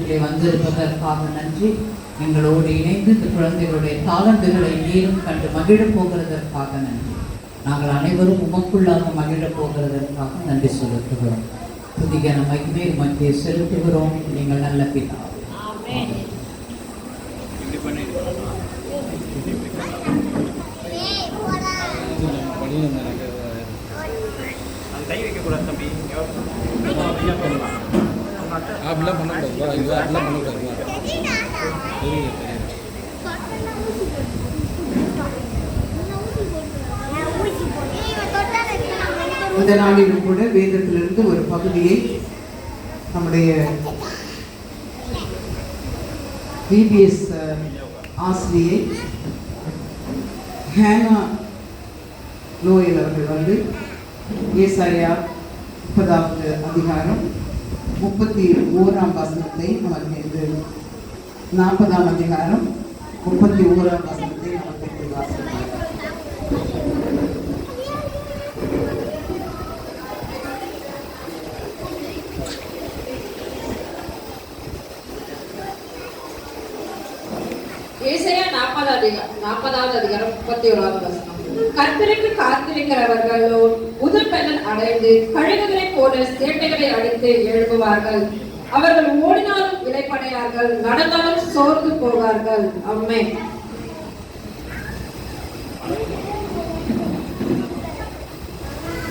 கூட்டத்திலே வந்திருப்பதற்காக நன்றி. எங்களோடு இணைந்து இந்த குழந்தைகளுடைய தாளந்துகளை நீரும் கண்டு மகிழப் போகிறதற்காக நன்றி. நாங்கள் அனைவரும் உமக்குள்ளாக மகிழப் போகிறதற்காக நன்றி செலுத்துகிறோம். புதிய மகிமை மத்திய செலுத்துகிறோம். நீங்கள் நல்ல பிதா. இந்த நாளிலும் கூட வேதத்திலிருந்து ஒரு பகுதியை நம்முடைய VBS ஆசிரியை ஹேனா லோயல் அவர்கள் வந்து ஏசாயா 30வது அதிகாரம் 31ஆம் வசனத்தை நமக்கு 40ஆம் அதிகாரம் 31ஆம் வசனத்தை நமக்கு வாசிக்கிறார். ஏசாயா 40வது அதிகாரம் 31வது வசனம். கர்த்தருக்கு காத்திருக்கிறவர்களோ உதிர்பெலன் அடைந்து கழுகுகளை போல சேட்டைகளை அடித்து எழுப்புவார்கள். அவர்கள் ஓடினாலும் இளைப்படையார்கள், நடந்தாலும் சோர்ந்து போவார்கள். ஆமென்.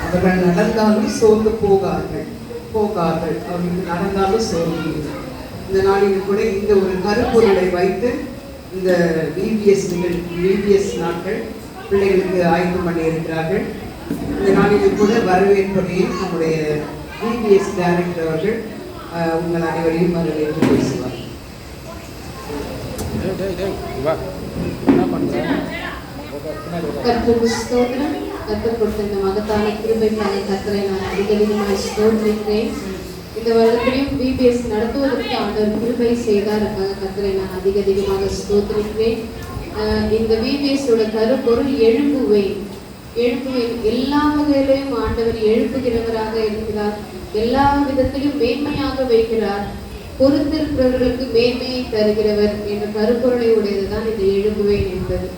அவர்கள் நடந்தாலும் சோர்ந்து போகார்கள். அவர்கள் நடந்தாலும் சோர்ந்து. இந்த நாளில் கூட இந்த ஒரு கருப்பொருளை வைத்து இந்த VBS நாட்கள் பிள்ளைகளுக்கு ஆயத்தம் பண்ணி இருக்கிறார்கள். இந்த நாளில் கூட வரவேற்பதையும் நம்முடைய VBS டைரக்டர் அவர்கள் உங்கள் அனைவரையும் வரவேற்று பேசுவார். கர்த்தருக்கு ஸ்தோத்திரம். கர்த்தர் கொடுத்த இந்த மகத்தான கிருபைக்காக கர்த்தரை நான் அதிகமாக ஸ்தோத்திரிக்கிறேன். இந்த வருடத்திலையும் VBS நடத்துவதற்கு ஆண்டவர் கிருபை செய்தார். கர்த்தரை நான் அதிகமாக ஸ்தோத்திரிக்கிறேன். இந்த VBS ஓட கருப்பொருள் எழுப்புவேன். எல்லா வகையிலையும் ஆண்டவர் எழுப்புகிறவராக இருக்கிறார். எல்லா விதத்திலும் மேன்மையாக வைக்கிறார். பொறுத்திருக்கிறவர்களுக்கு மேன்மையை தருகிறவர் என்ற கருப்பொருளை உடையதுதான் இந்த எழுப்புவேன் என்பது.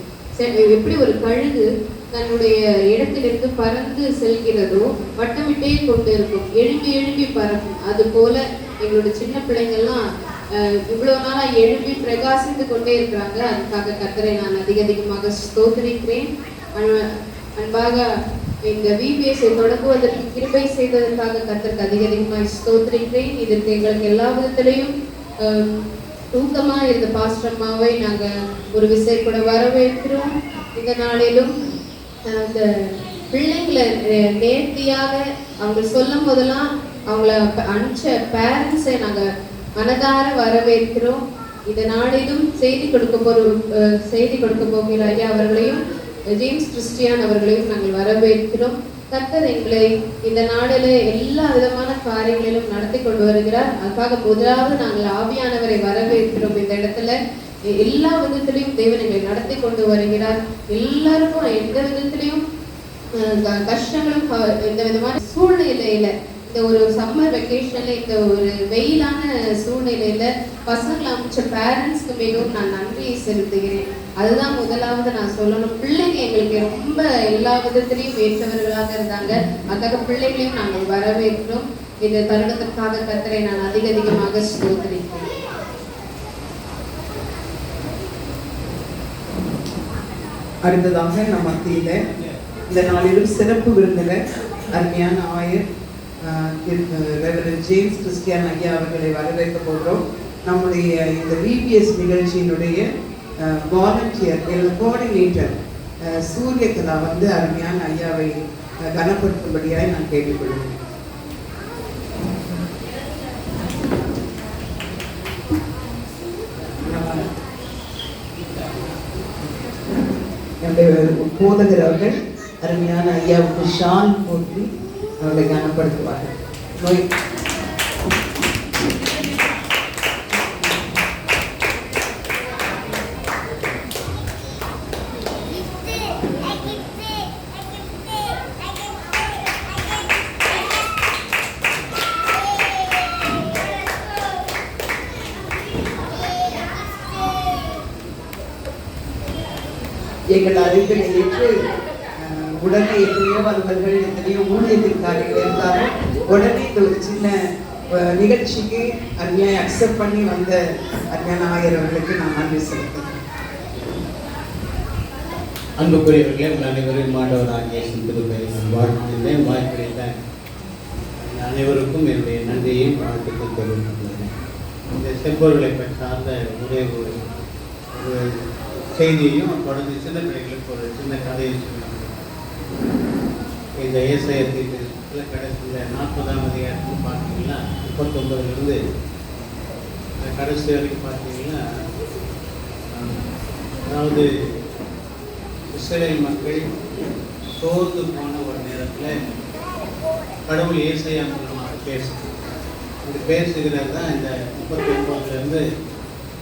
எப்படி ஒரு கழுகு தன்னுடைய இடத்திலிருந்து பறந்து செல்கிறதோ வட்டமிட்டே கொண்டு இருக்கும், எழுப்பி பறக்கும். அது போல எங்களோட சின்ன பிள்ளைங்கள்லாம் இவ்வளவு நாளா எழுப்பி பிரகாசித்து கொண்டே இருக்கிறாங்க. அதுக்காக கர்த்தரை நான் அதிகமாக ஸ்தோத்திரிக்கிறேன். அன்பாக இந்த VBS தொடங்குவதற்கு கிருபை செய்ததற்காக கர்த்தருக்கு அதிகமாக ஸ்தோத்திரிக்கிறேன். இதற்கு எங்களுக்கு எல்லா விதத்திலையும் தூக்கமா இருந்த பாஸ்டர்மாவை நாங்கள் ஒரு விசை கூட வரவேற்கிறோம். இந்த நாளிலும் அந்த பிள்ளைங்களை நேர்த்தியாக அவங்க சொல்லும் போதெல்லாம் அவங்கள அனுப்பிச்ச பேரண்ட்ஸை நாங்கள் மனதார வரவேற்கிறோம். இந்த நாளிலும் செய்தி கொடுக்க போகிற ஐயா அவர்களையும் ஜேம்ஸ் கிறிஸ்டியான் அவர்களையும் நாங்கள் வரவேற்கிறோம். கர்த்தர் எங்களை இந்த நாளில் எல்லா விதமான காரியங்களிலும் நடத்தி கொண்டு வருகிறார். அதுக்காக முதலாவது நாங்கள் ஆவியானவரை வரவேற்கிறோம். இந்த இடத்துல எல்லா விதத்திலையும் தேவன் எங்களை நடத்தி கொண்டு வருகிறார். எல்லாருக்கும் எந்த விதத்திலையும் கஷ்டங்களும் எந்த விதமான சூழ்நிலையில இந்த ஒரு சம்மர் வெக்கேஷன்ல இந்த ஒரு வெயிலான சூழ்நிலையில பசங்களை அமைச்ச பேரண்ட்ஸ்க்கு மிகவும் நான் நன்றியை செலுத்துகிறேன். அதுதான் முதலாவது நான் சொல்லணும். பிள்ளைங்க எங்களுக்கு ரொம்ப எல்லா விதத்திலையும் ஏற்றவர்களாக இருந்தாங்க. அதுக்காக பிள்ளைகளையும் நாங்கள் வரவேற்கிறோம். இந்த தருணத்திற்காக கர்த்தரை நான் அதிகமாக ஸ்தோத்திரிக்கிறேன். அடுத்ததாக நம் மத்தியில இந்த நாளிலும் சிறப்பு விருந்தினர் அருமையான ஆயர் ரெவரண்ட் ஜேம்ஸ் கிறிஸ்டியான் ஐயா அவர்களை வரவேற்க போகிறோம். நம்முடைய இந்த VBS நிகழ்ச்சியினுடைய வாலண்டியர் கோஆர்டினேட்டர் சூரியகலா வந்து அருமையான ஐயாவை கனப்படுத்தும்படியாய் நான் கேட்டுக்கொள்கிறேன். போதகர் அவர்கள் அருமையான ஐயாவுக்கு ஷால் போற்றி அவர்களை கனப்படுத்துவார்கள். எங்கள் அறைகளை ஏற்று உடனே எத்தனையோ அலுவலர்கள் எத்தனையோ ஊழியத்திற்காரர்கள் இருந்தாலும் உடனே இந்த ஒரு சின்ன நிகழ்ச்சிக்கு அருமையாக அக்செப்ட் பண்ணி வந்த அருமையான ஆயர் அவர்களுக்கு நான் நன்றி செலுத்துகிறேன். அன்புக்குரியவர்களே, உங்கள் அனைவரும் ஆண்டவராகிய இயேசு நான் வாழ்த்துகிறேன். வாய்ப்பளித்த அனைவருக்கும் என்னுடைய நன்றியையும் வாழ்த்துக்கள் தெரிவித்துள்ளேன். இந்த செம்பொருளை சார்ந்த ஒரே ஒரு செய்தியையும் தொடர்ந்து சின்ன பிள்ளைகளுக்கு ஒரு சின்ன கதையை சொன்னாங்க. இந்த ஏசாயா தீர்க்கதரிசியில் கடைசி இந்த 40ஆம் அதிகாரத்தில் பார்த்தீங்கன்னா 39லிருந்து கடைசி வரைக்கும் பார்த்தீங்கன்னா, அதாவது இஸ்ரவேல் மக்கள் சோர்ந்து போன ஒரு நேரத்தில் கடவுள் ஏசாயா மூலமாக பேசுகிறது தான் இந்த 39லேருந்து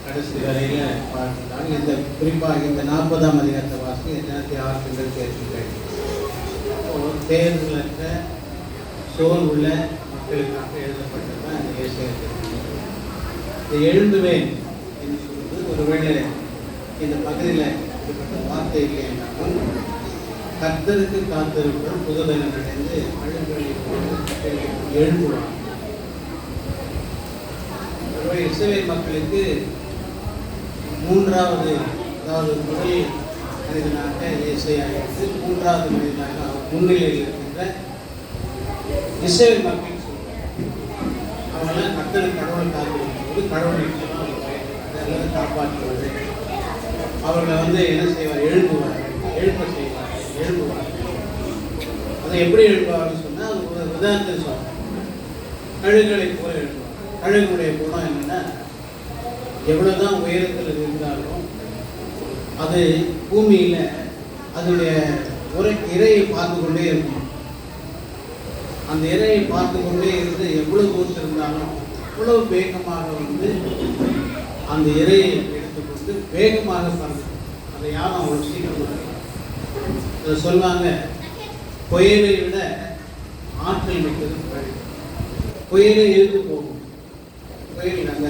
கடைசி வரையில் பார்த்துட்டாங்க. இந்த குறிப்பாக இந்த 40ஆம் அதிகாரத்தை வாசி எத்தனை ஆசிரியர்கள் பேசுகிறார்கள். தேர்தலற்ற சோல் உள்ள மக்களுக்காக எழுதப்பட்டது தான் இந்த ஏசாயா தீர்க்கதரிசி. இந்த எழுந்துவேன் என்று சொல்வது ஒருவேளை இந்த பகுதியில் இப்படிப்பட்ட வார்த்தை இல்லை என்றாலும் கர்த்தருக்கு காத்திருக்கிற புதுதனை அடைந்து அழுகலை எழுப்புவாங்க. இஸ்ரவேல் மக்களுக்கு மூன்றாவது, அதாவது முதல் மனிதனாக ஏசாயா இருந்து மூன்றாவது மனிதனாக முன்னிலையில் இருக்கின்ற இஸ்ரவேல் மக்கள் சொல்றாங்க. அவங்களாம் கர்த்தருக்கு கடவுளை காத்திருக்கும் போது கடவுளை அல்லது காப்பாற்றுவது, அவர்களை என்ன செய்வார், எழுப்ப செய்வார். அதை எப்படி எழுப்புவார்னு சொன்னால் அது ஒரு உதாரணத்தை சொல்றாங்க. கழுகுகளை போல எழுப்புவார். கழுகுடைய குணம் என்னன்னா, எவ்வளவுதான் உயரத்தில் இருந்தாலும் அது பூமியில அதனுடைய ஒரு இரையை பார்த்து கொண்டே இருக்கும். அந்த இரையை பார்த்து கொண்டே இருந்து எவ்வளவு தூரத்தில் இருந்தாலும் அவ்வளவு வேகமாக அந்த இரையை எடுத்துக்கொண்டு வேகமாக பறந்து அதை யாரும் அவ்வளவு சீக்கிரமாக சொல்லுவாங்க. புயலை விட ஆற்றல் மிக்கது கழுகு. புயலை இழுத்து போகும். புயல் அந்த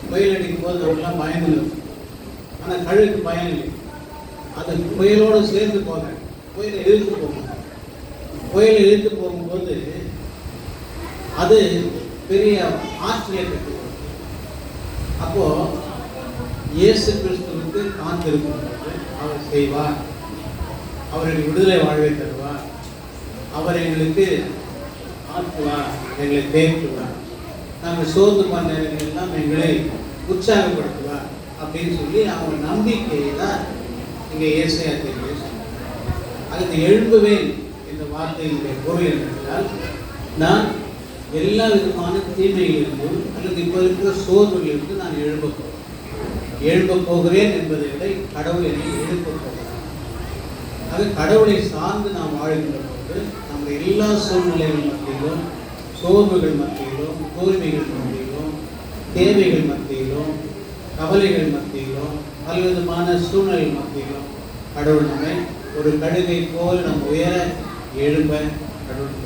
புயல் அடிக்கும் போது அவங்களாம் பயந்து இருக்கும். ஆனால் கழுகுக்கு பயம் இல்லை. அது புயலோடு சேர்ந்து போக புயலை இழுத்து போகும். புயலை இழுத்து போகும்போது அது பெரிய ஆற்றலை பெற்றுக்கொள்ளும். அப்போ இயேசு கிறிஸ்துவுக்கு காத்திருக்கும் போது அவர் செய்வார். அவர்களுக்கு விடுதலை வாழ்வை தருவார். அவர் எங்களுக்கு ஆற்றுவார், எங்களை தேற்றுவார். நாங்கள் சோர்ந்து போன நேரங்கள் எல்லாம் எங்களை உற்சாகப்படுத்துவார் அப்படின்னு சொல்லி அவங்க நம்பிக்கையை தான் இங்கே ஏசாயா தீர்க்கதரிசி சொன்னார். அதுக்கு எழும்புவேன் என்ற வார்த்தையினுடைய பொருள் என்னென்றால், நான் எல்லா விதமான தீமைகளிலிருந்தும் அல்லது இப்போ இருக்கிற சோர்வுகளிலிருந்து நான் எழும்ப போகிறேன் என்பதை விட கடவுள் என்னை எழுப்ப போகிறார். அது கடவுளை சார்ந்து நாம் வாழ்கின்ற போது நம்முடைய எல்லா சூழ்நிலைகள் மத்தியிலும், சோர்வுகள் மத்தியிலும், தோல்விகள் மத்தியிலும், தேவைகள் மத்தியிலும், கவலைகள் மத்தியிலும், பல்விதமான சூழ்நிலை மத்தியிலும் கடவுள் நம்மை ஒரு கழுகை போல் நம் உயர எழும்ப கடவுள்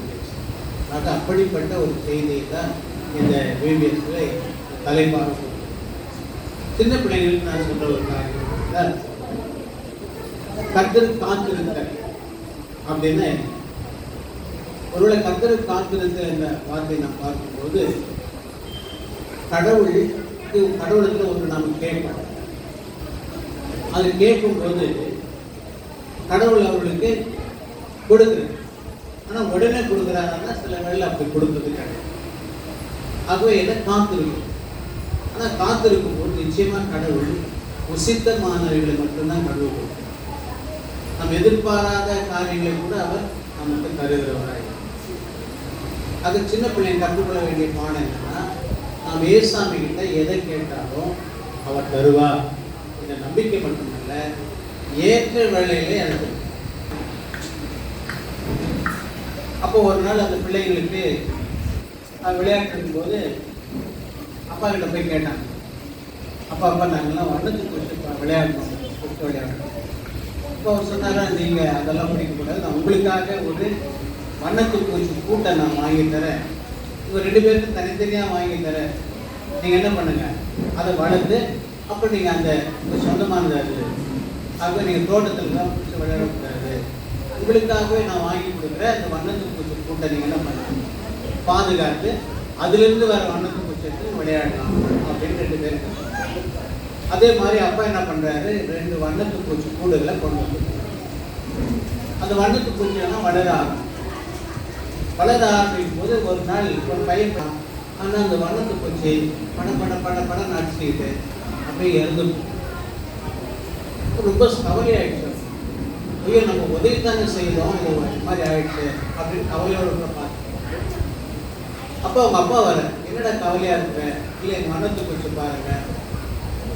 ஆக அப்படிப்பட்ட ஒரு செய்தியை தான் இந்த விபிஎஸ்ல தலைப்பாக சொல்லுங்கள். சின்ன பிள்ளைங்களுக்கு நான் சொல்ற ஒரு காரியம், கர்த்தர் காத்திருந்த அப்படின்னா ஒருவேளை கர்த்தர் காத்திருந்த என்ற வார்த்தை நாம் பார்க்கும்போது கடவுளத்தில் ஒன்று நாம் கேட்போம். அது கேட்கும்போது கடவுள் அவர்களுக்கு கொடுக்குறது. ஆனால் உடனே கொடுக்குறாங்கன்னா சில வேளையில் அப்படி கொடுத்தது கிடையாது. ஆகவே என்ன காத்திருக்கும். ஆனால் காத்திருக்கும் போது நிச்சயமாக கடவுள் உசித்தமானவர்களை மட்டும்தான் கடவுள் கொடுக்கும். நாம் எதிர்பாராத காரியங்களை கூட அவர் நமக்கு தருகிறவராக. அது சின்ன பிள்ளைங்க கற்றுக்கொள்ள வேண்டிய பாடம் என்னன்னா, நாம் ஏசாமி கிட்ட எதை கேட்டாலும் அவர் தருவார். இந்த நம்பிக்கை மட்டுமல்ல, ஏற்ற வேளையிலே எனக்கு. அப்போ ஒரு நாள் அந்த பிள்ளைங்களுக்கு விளையாட்டு போது அப்பா கிட்ட போய் கேட்டாங்க. அப்பா நாங்கள்லாம் வண்ணத்துக்கு குறித்து விளையாடணும், விளையாடணும். அப்போ அவர் சொன்னாரா, நீங்கள் அதெல்லாம் பிடிக்கக்கூடாது, நான் உங்களுக்காக ஒரு வண்ணத்துக்கு பூச்சி கூட்டை நான் வாங்கி தரேன். இவர் 2 பேருக்கும் தனித்தனியாக வாங்கி தரேன். நீங்கள் என்ன பண்ணுங்க, அதை வளர்த்து அப்புறம் நீங்கள் அந்த சொந்தமான ஆகவே நீங்கள் தோட்டத்தில் தான் பிடிச்சி விளையாடக்கூடாது, உங்களுக்காகவே நான் வாங்கி கொடுக்குற அந்த வண்ணத்து பூச்சி கூட்டை நீங்கள் என்ன பண்ணலாம், பாதுகாத்து அதுலேருந்து வர வண்ணத்து பூச்சி எடுத்து விளையாடலாம் அப்படின்னு 2 பேருக்கு. அதே மாதிரி அப்பா என்ன பண்ணுறாரு, 2 வண்ணத்து பூச்சி கூடுகளை கொண்டு வந்து அந்த வண்ணத்து பூச்சியெல்லாம் வளர ஆரம்பிக்கும் போது ஒரு நாள் ஒரு பையன், ஆனால் அந்த வண்ணத்து பூச்சி பட நடிச்சுக்கிட்டு அப்படியே இறந்து ரொம்ப கவலையாயிடுச்சு. ஐயோ நம்ம உதவி தானே செய்தோம், இது மாதிரி ஆயிடுச்சு அப்படின்னு கவலையோட பார்த்து. அப்போ அவங்க அப்பா வர, என்னடா கவலையாக இருப்பேன், இல்லை எங்கள் வண்ணத்து பூச்சி பாருங்க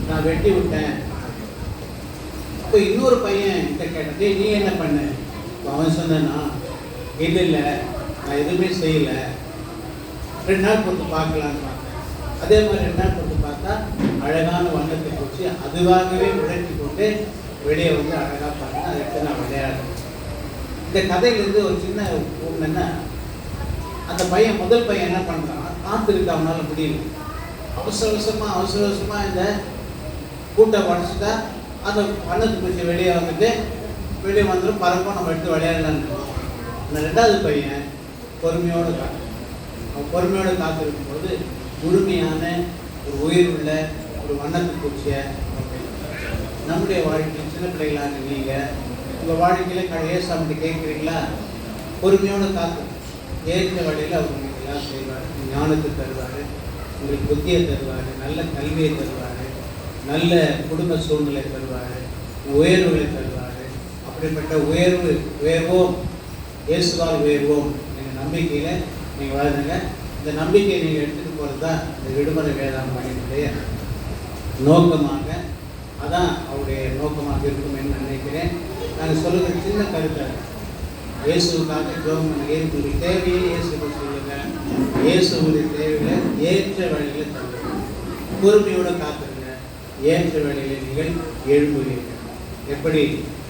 நான் வெட்டி விட்டேன். அப்போ இன்னொரு பையன் கிட்ட கேட்டே, நீ என்ன பண்ண? அவன் சொன்னா, இல்லை நான் எதுவுமே செய்யலை, 2 நாள் பொறுத்து பார்க்கலான்னு பார்த்தேன். அதே மாதிரி 2 நாள் பொறுத்து பார்த்தா அழகான வண்ணத்தை பூச்சி அதுவாகவே உழைச்சி கொண்டு வெளியே வந்து அழகாக பார்த்தேன். அதை எடுத்து நான் விளையாடுறேன். இந்த கதையிலேருந்து ஒரு சின்ன என்னன்னா, அந்த பையன் முதல் பையன் என்ன பண்ணுறான், காத்திருக்க அவனால முடியல. அவசரமாக இந்த கூட்டை உடச்சிட்டா அந்த வண்ணத்து பூச்சி வெளியே வந்துடும், பறப்போம், நம்ம எடுத்து விளையாடலான்னு. அந்த 2வது பையன் பொறுமையோடு காத்திருக்கும்போது முழுமையான ஒரு உயிர் உள்ள ஒரு வண்ணத்து பூச்சியை நம்முடைய வாழ்க்கையில் சின்ன பிள்ளைகளாக நீங்கள் உங்கள் வாழ்க்கையில் ஏசாமி கேட்குறீங்களா? பொறுமையோடு காத்து ஏற்ற வழியில் அவர் உங்களுக்கு எல்லாம் செய்வார். ஞானத்தை தருவார், உங்களுக்கு புத்தியை தருவார், நல்ல கல்வியை தருவார், நல்ல குடும்ப சூழ்நிலை தருவார், உயர்வுகளை தருவார். அப்படிப்பட்ட உயர்வோம், இயேசுவால் உயர்வோம் என்ற நம்பிக்கையில் நீங்கள் வாழ்ந்துங்க. இந்த நம்பிக்கையை நீங்கள் எடுத்துகிட்டு போகிறது தான் இந்த விடுமுறை வேதாங்கத்தினுடைய நோக்கமாக, அதான் அவருடைய நோக்கமாக இருக்கும் என்று நினைக்கிறேன். நாங்கள் சொல்லுகிற சின்ன கருத்தை, இயேசுக்காக ஜோம் உங்களுடைய தேவையை இயேசுக்கு சொல்லுங்கள், இயேசுடைய தேவையை ஏற்ற வழியில் தருங்க, பொறுமையோடு காத்துருங்க, ஏற்ற வழியில் நீங்கள் எழுப்புவீர்கள். எப்படி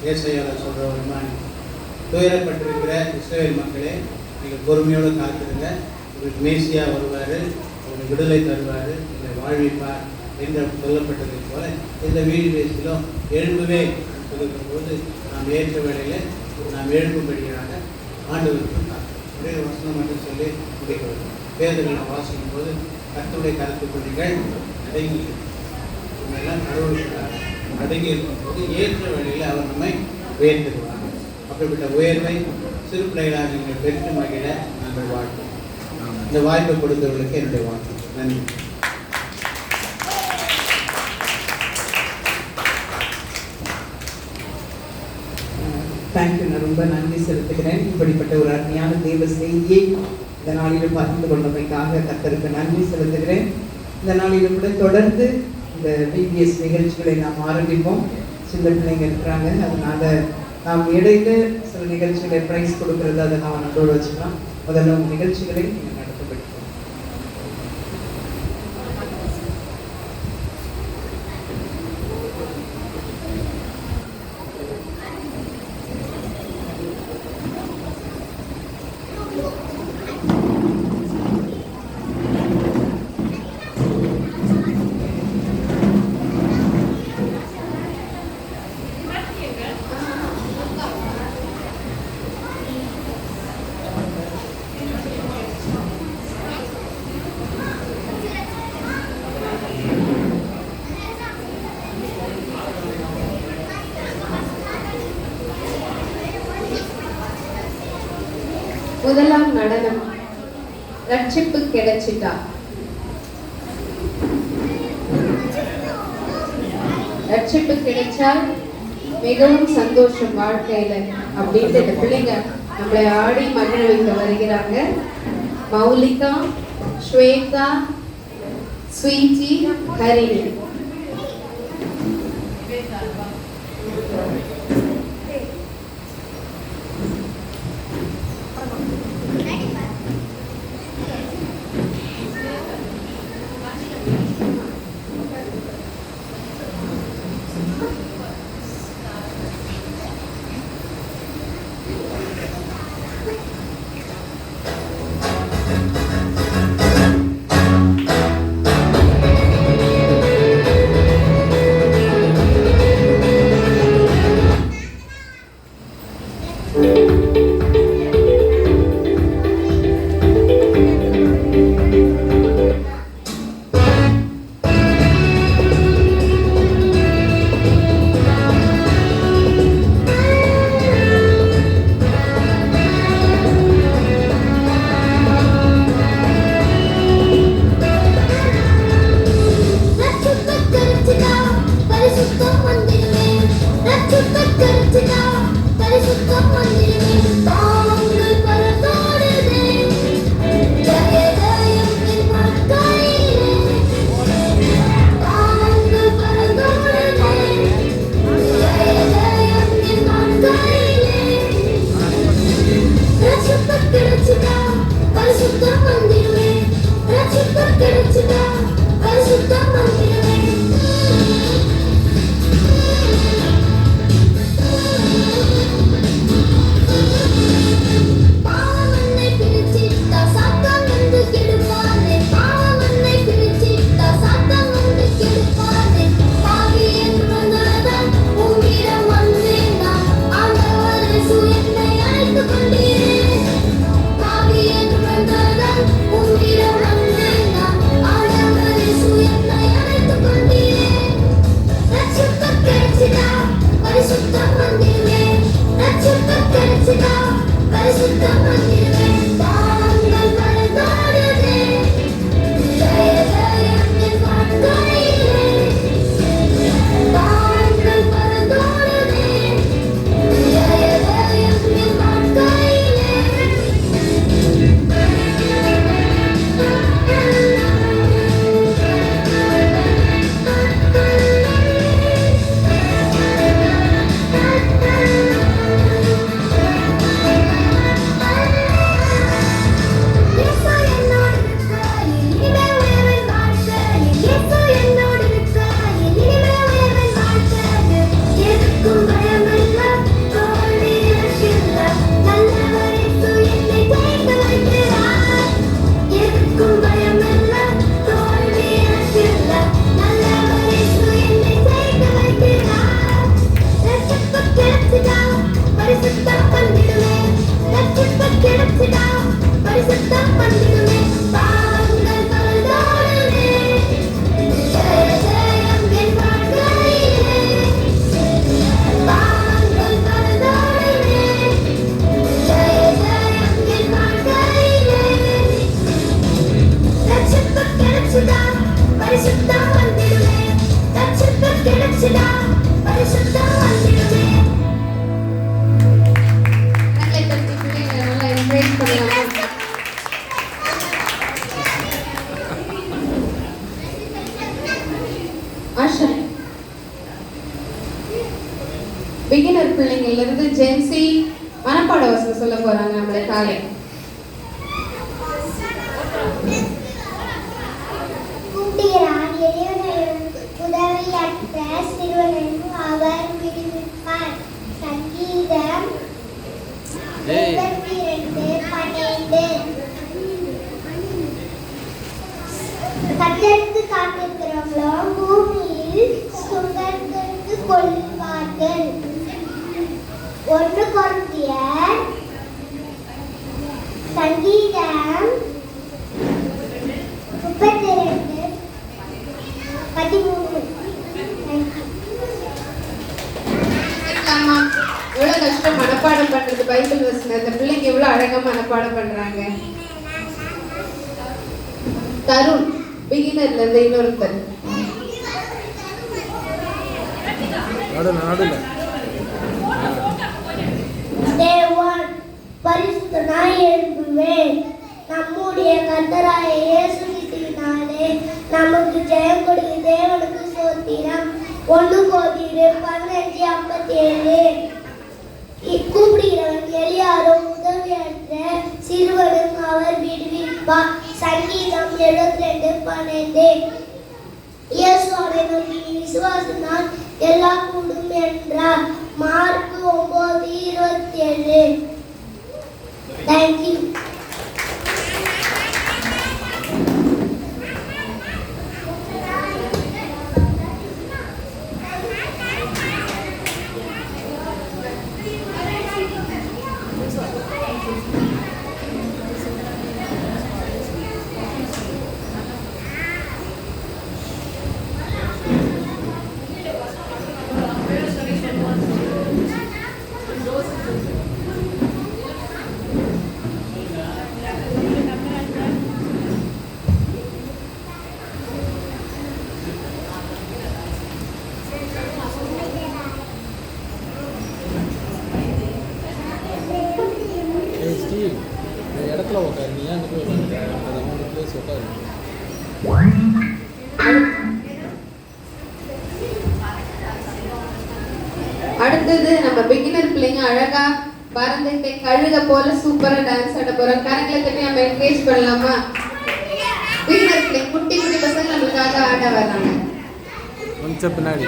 ஏசாயாவில் சொல்கிற ஒரு மாதிரி, துயரப்பட்டிருக்கிற இஸ்ரவேல் மக்களே, நீங்கள் பொறுமையோடு காத்திருங்க, உங்களுக்கு மேசியா வருவார், உங்களுக்கு விடுதலை தருவார், உங்களை வாழ்விப்பார் என்று சொல்லப்பட்டதை போல இந்த வீடியோஸிலும் எழும்புவே சொல்லும்போது நாம் ஏற்ற வேளையில் நாம் எழுப்பும்படியாக ஆண்டவருக்கு ஒரே வசனம் மட்டும் சொல்லி முடிக்கிறது. பேதர்களை வாசிக்கும் போது கர்த்தருடைய கருத்துப்படிகள் அடங்கி எல்லாம் கடவுளுக்கு அடங்கி இருக்கும்போது ஏற்ற வேளையில் அவர் நம்மை உயர்த்திடுவார். அப்படிப்பட்ட உயர்வை சிறு பிள்ளைகளாக நீங்கள் பெற்று மகிழ நாங்கள் வாழ்க்கை. இந்த வாய்ப்பை கொடுத்தவர்களுக்கு என்னுடைய வாழ்க்கை. நன்றி. தேங்க்யூ. நான் ரொம்ப நன்றி செலுத்துகிறேன். இப்படிப்பட்ட ஒரு அருமையான தேவ செய்தியை இந்த நாளிலும் பகிர்ந்து கொண்டமைக்காக கர்த்தருக்கு நன்றி செலுத்துகிறேன். இந்த நாளிலும் கூட தொடர்ந்து இந்த பிபிஎஸ் நிகழ்ச்சிகளை நாம் ஆரம்பிப்போம். சின்ன பிள்ளைங்க இருக்கிறாங்க, அதனால நாம் இடையில சில நிகழ்ச்சிகளை ப்ரைஸ் கொடுக்கறது அதை நாம் நன்றோடு வச்சுக்கலாம். முதல்ல உங்கள் நிகழ்ச்சிகளை நீங்கள் நடத்தப்படுத்தோம். முதலாம் நடனம் ரட்சிப்பு கிடைச்சிட்டா. ரட்சிப்பு கிடைச்சால் மிகவும் சந்தோஷம் வாழ்க்கையில அப்படின்ட்டு இந்த பிள்ளைங்க நம்மளை ஆடி மகிழ வைக்க வருகிறாங்க. மௌலிகா, ஸ்வேதா, ஸ்வீட்டி, ஹரிணி. ஆஷா பிகினர் பிள்ளைங்கள்ல இருந்து ஜென்சி மனப்பாட வசனம் சொல்ல போறாங்க நம்மளை காலை. கூட்டுகிறான் எளியவனையும் உதவியற்ற சிறுவனையும் அவர் விடுவிப்பார். சங்கீதம் 32:12. கத்தருக்கு காத்திருக்கிறவங்களோ பூமியில் சுகந்தெடுத்து கொள்வார்கள். 1 கொரிந்தியர் சங்கீதம் 32:13. ஆமா, எவ்வளவு கஷ்டம் மனப்பாடம் பண்றது பைபிள் வசனத்தை. பிள்ளைங்க எவ்வளவு அழகா மனப்பாடம் பண்றாங்க. தருண் பிகினர்ல இருந்து இன்னொருத்தர். தேவன் பரிசுத்தனாய் எழும்புவேன். நம்முடைய கர்த்தராகிய இயேசு கிறிஸ்துவினாலே நமக்கு ஜெயம் கொடுக்கும் தேவனுக்கு ஸ்தோத்திரம். 1 கொரிந்தியர் 15:57. கூப்பிடுகிறவன் எளியாரும் உதவியற்ற சிறுவனும் அவர் விடுவிப்பார். சங்கீதம் 72:12. இயேசுவை நோக்கி நீ விசுவாசினால் எல்லாம் கூடும் என்றார். மார்க் 9:27. தேங்க்யூ. இடத்துல உட்காரு, நீ ஏன் போய் பிளேஸ் உட்காரு. அடுத்தது நம்ம பிகினர் பிள்ளைங்க அழகா பறந்துட்டு கழுக போல சூப்பரா டான்ஸ் ஆட போறோம். கரங்களை தட்டி நம்ம என்கரேஜ் பண்ணலாமா? பிகினர் பிள்ளைங்க குட்டி குட்டி பசங்க நம்மளுக்காக ஆட வர்றாங்க. கொஞ்சம் பின்னாடி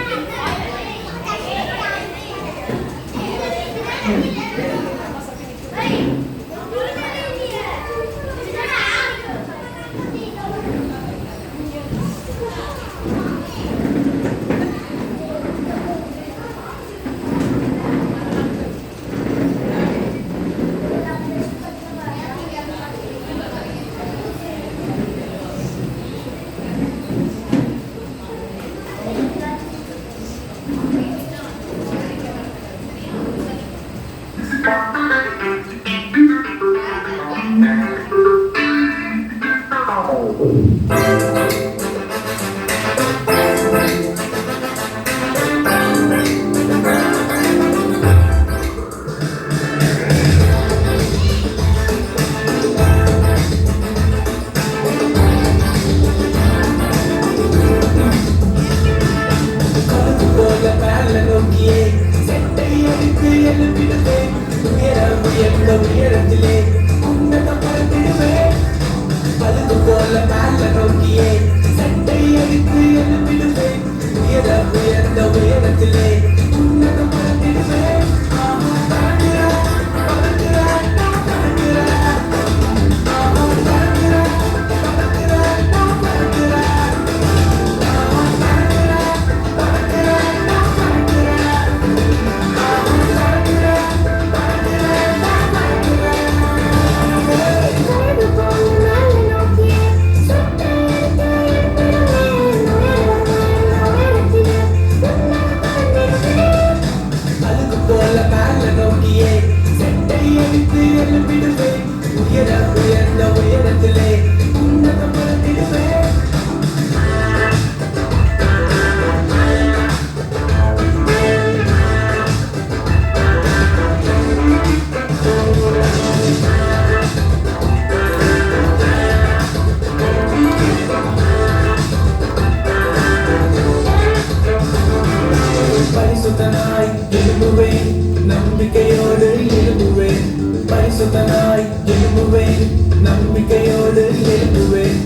பரிசுத்தனாய் எழும்புவேன், நம்பிக்கையோடு எழும்புவேன். பரிசுத்தனாய் எழும்புவேன், நம்பிக்கையோடு எழும்புவேன்.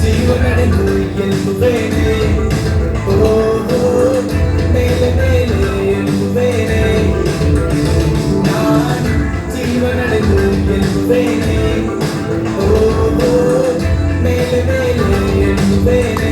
ஜீவனடைந்து எழும்புவேனே, ஓஹோ மேலே மேலே எழும்புவேனே. நான் ஜீவனடைந்து எழும்புவேனே, ஓஹோ மேலே மேலே எழும்புவேனே.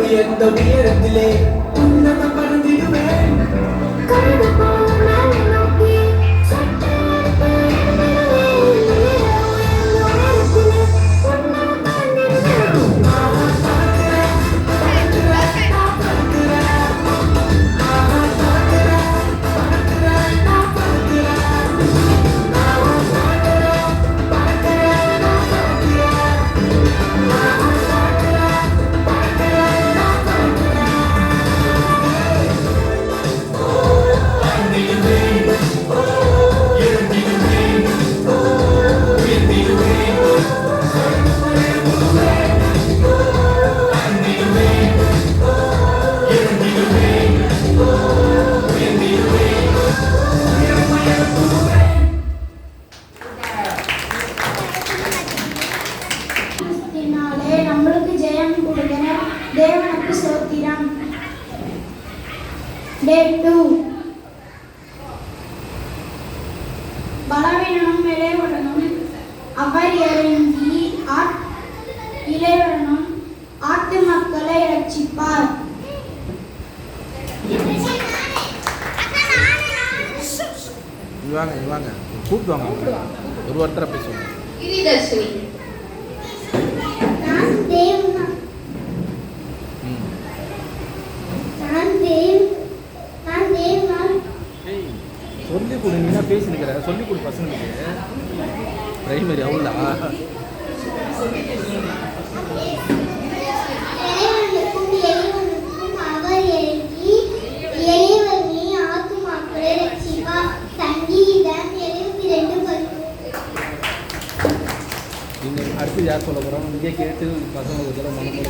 உயர்ந்த உயரத்திலே உன்னதம் பறந்திடுவேன். நம்மளுக்கு ஜெயம் கொடுக்கிற தேவனுக்கு ஸ்தோத்திரம். Day 2 பலவீனனும் இளையவனும் அவர் இறங்கி இளையவனும் ஆட்டு மக்களை ரட்சிப்பார். இவாங்க கூப்பிடுவாங்க, ஒரு வார்த்தை பேசுவாங்க. சொல்லி கொடு, நீ தான் பேசினுக்கிற, சொல்லி கொடு பசங்களுக்கு. பிரைமரி அவ்வளோ அடுத்து யார் சொல்ல போகிறோம்? இங்கே கேட்டு பசங்க ஒரு தடவை மனப்போட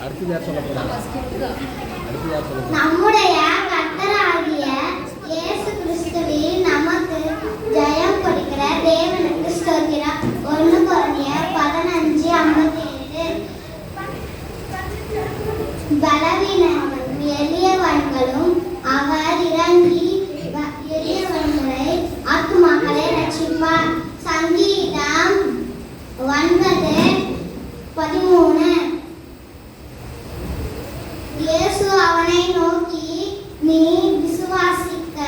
அடுத்து யார் சொல்ல போகிறாங்க? நம்முடைய கர்த்தராகிய இயேசு கிறிஸ்துவின் நமக்கு ஜெயம் கொடுக்கிற தேவனுக்கு ஸ்தோத்திரம். 1 கொரிந்தியர் 15:57. பலவீனர்களும் எளியவர்களும் அவர் இறங்கி எளியவர்களை ஆத்துமாக்களை ரட்சிப்பார். சங்கீதம் 9:13. இயேசு அவனை நோக்கி, நீ விசுவாசிக்க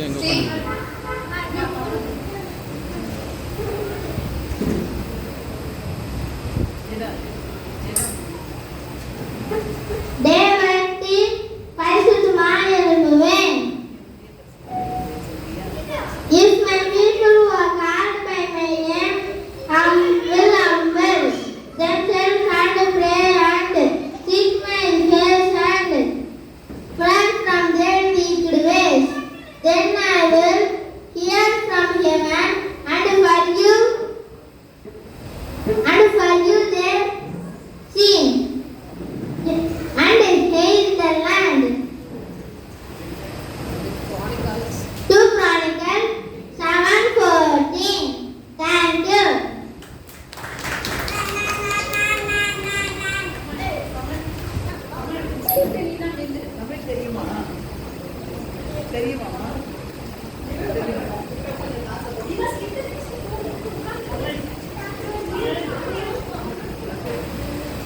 ஏன் எங்கே Stay. தேவத்தின் பரிசுத்தமான எழுப்புவேன். If my people who are called by my name will humble themselves and pray and seek my face and turn from their wicked ways, then I will hear from heaven and forgive their sin and heal the land. 2 Chronicles 7:14. Thank you.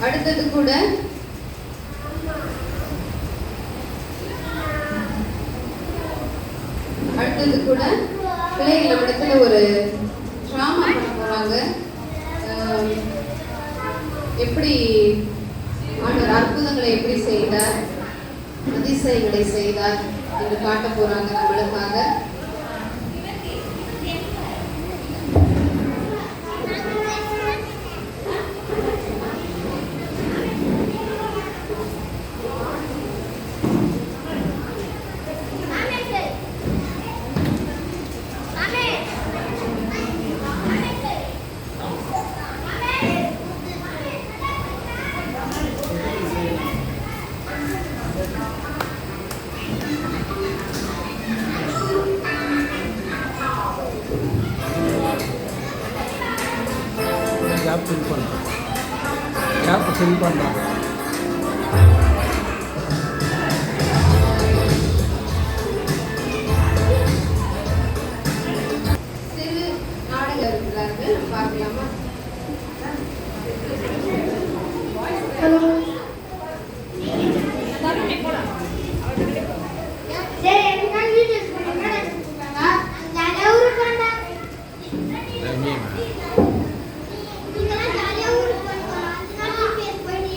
அடுத்தது கூட பிள்ளைகள் நம்மிடத்துல ஒரு drama பண்ண போறாங்க. எப்படி ஆண்டவர் அற்புதங்களை எப்படி செய்தார், அதிசயங்களை செய்தார் என்று காட்ட போறாங்க நம்மளுக்காக. கேப் ஃபில் பண்ணுறேன், கேப் ஃபில் பண்ணுறேன். சிறு நாடுகள் இருக்கிறார்கள், பார்க்கலாமா? நீங்களாம் ஜாலியா ஊருக்கு போயிட்டு வரலாம். அதனால GPS போயிட்டு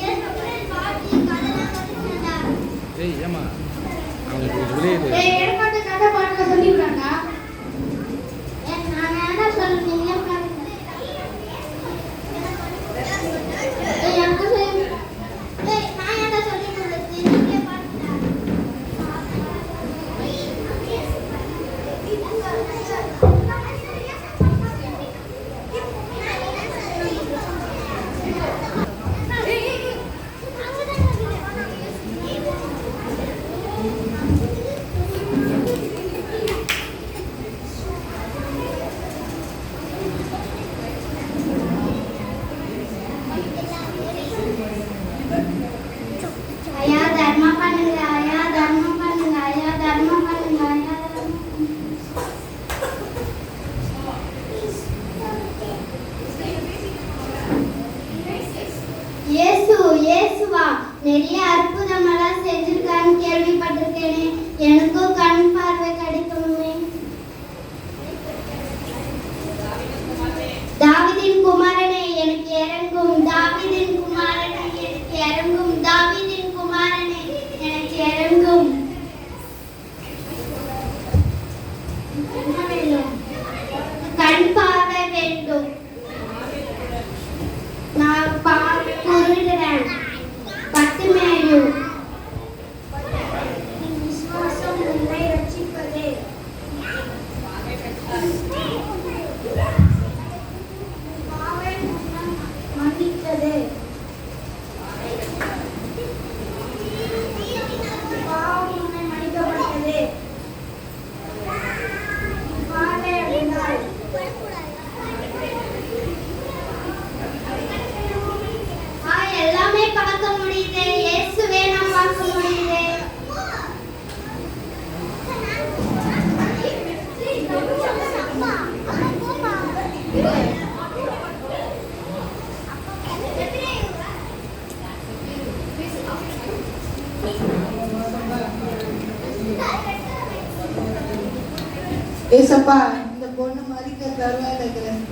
ஏசப்பா இந்த பொண்ணு மறிக்க தருவாயில இருக்கிறேன்.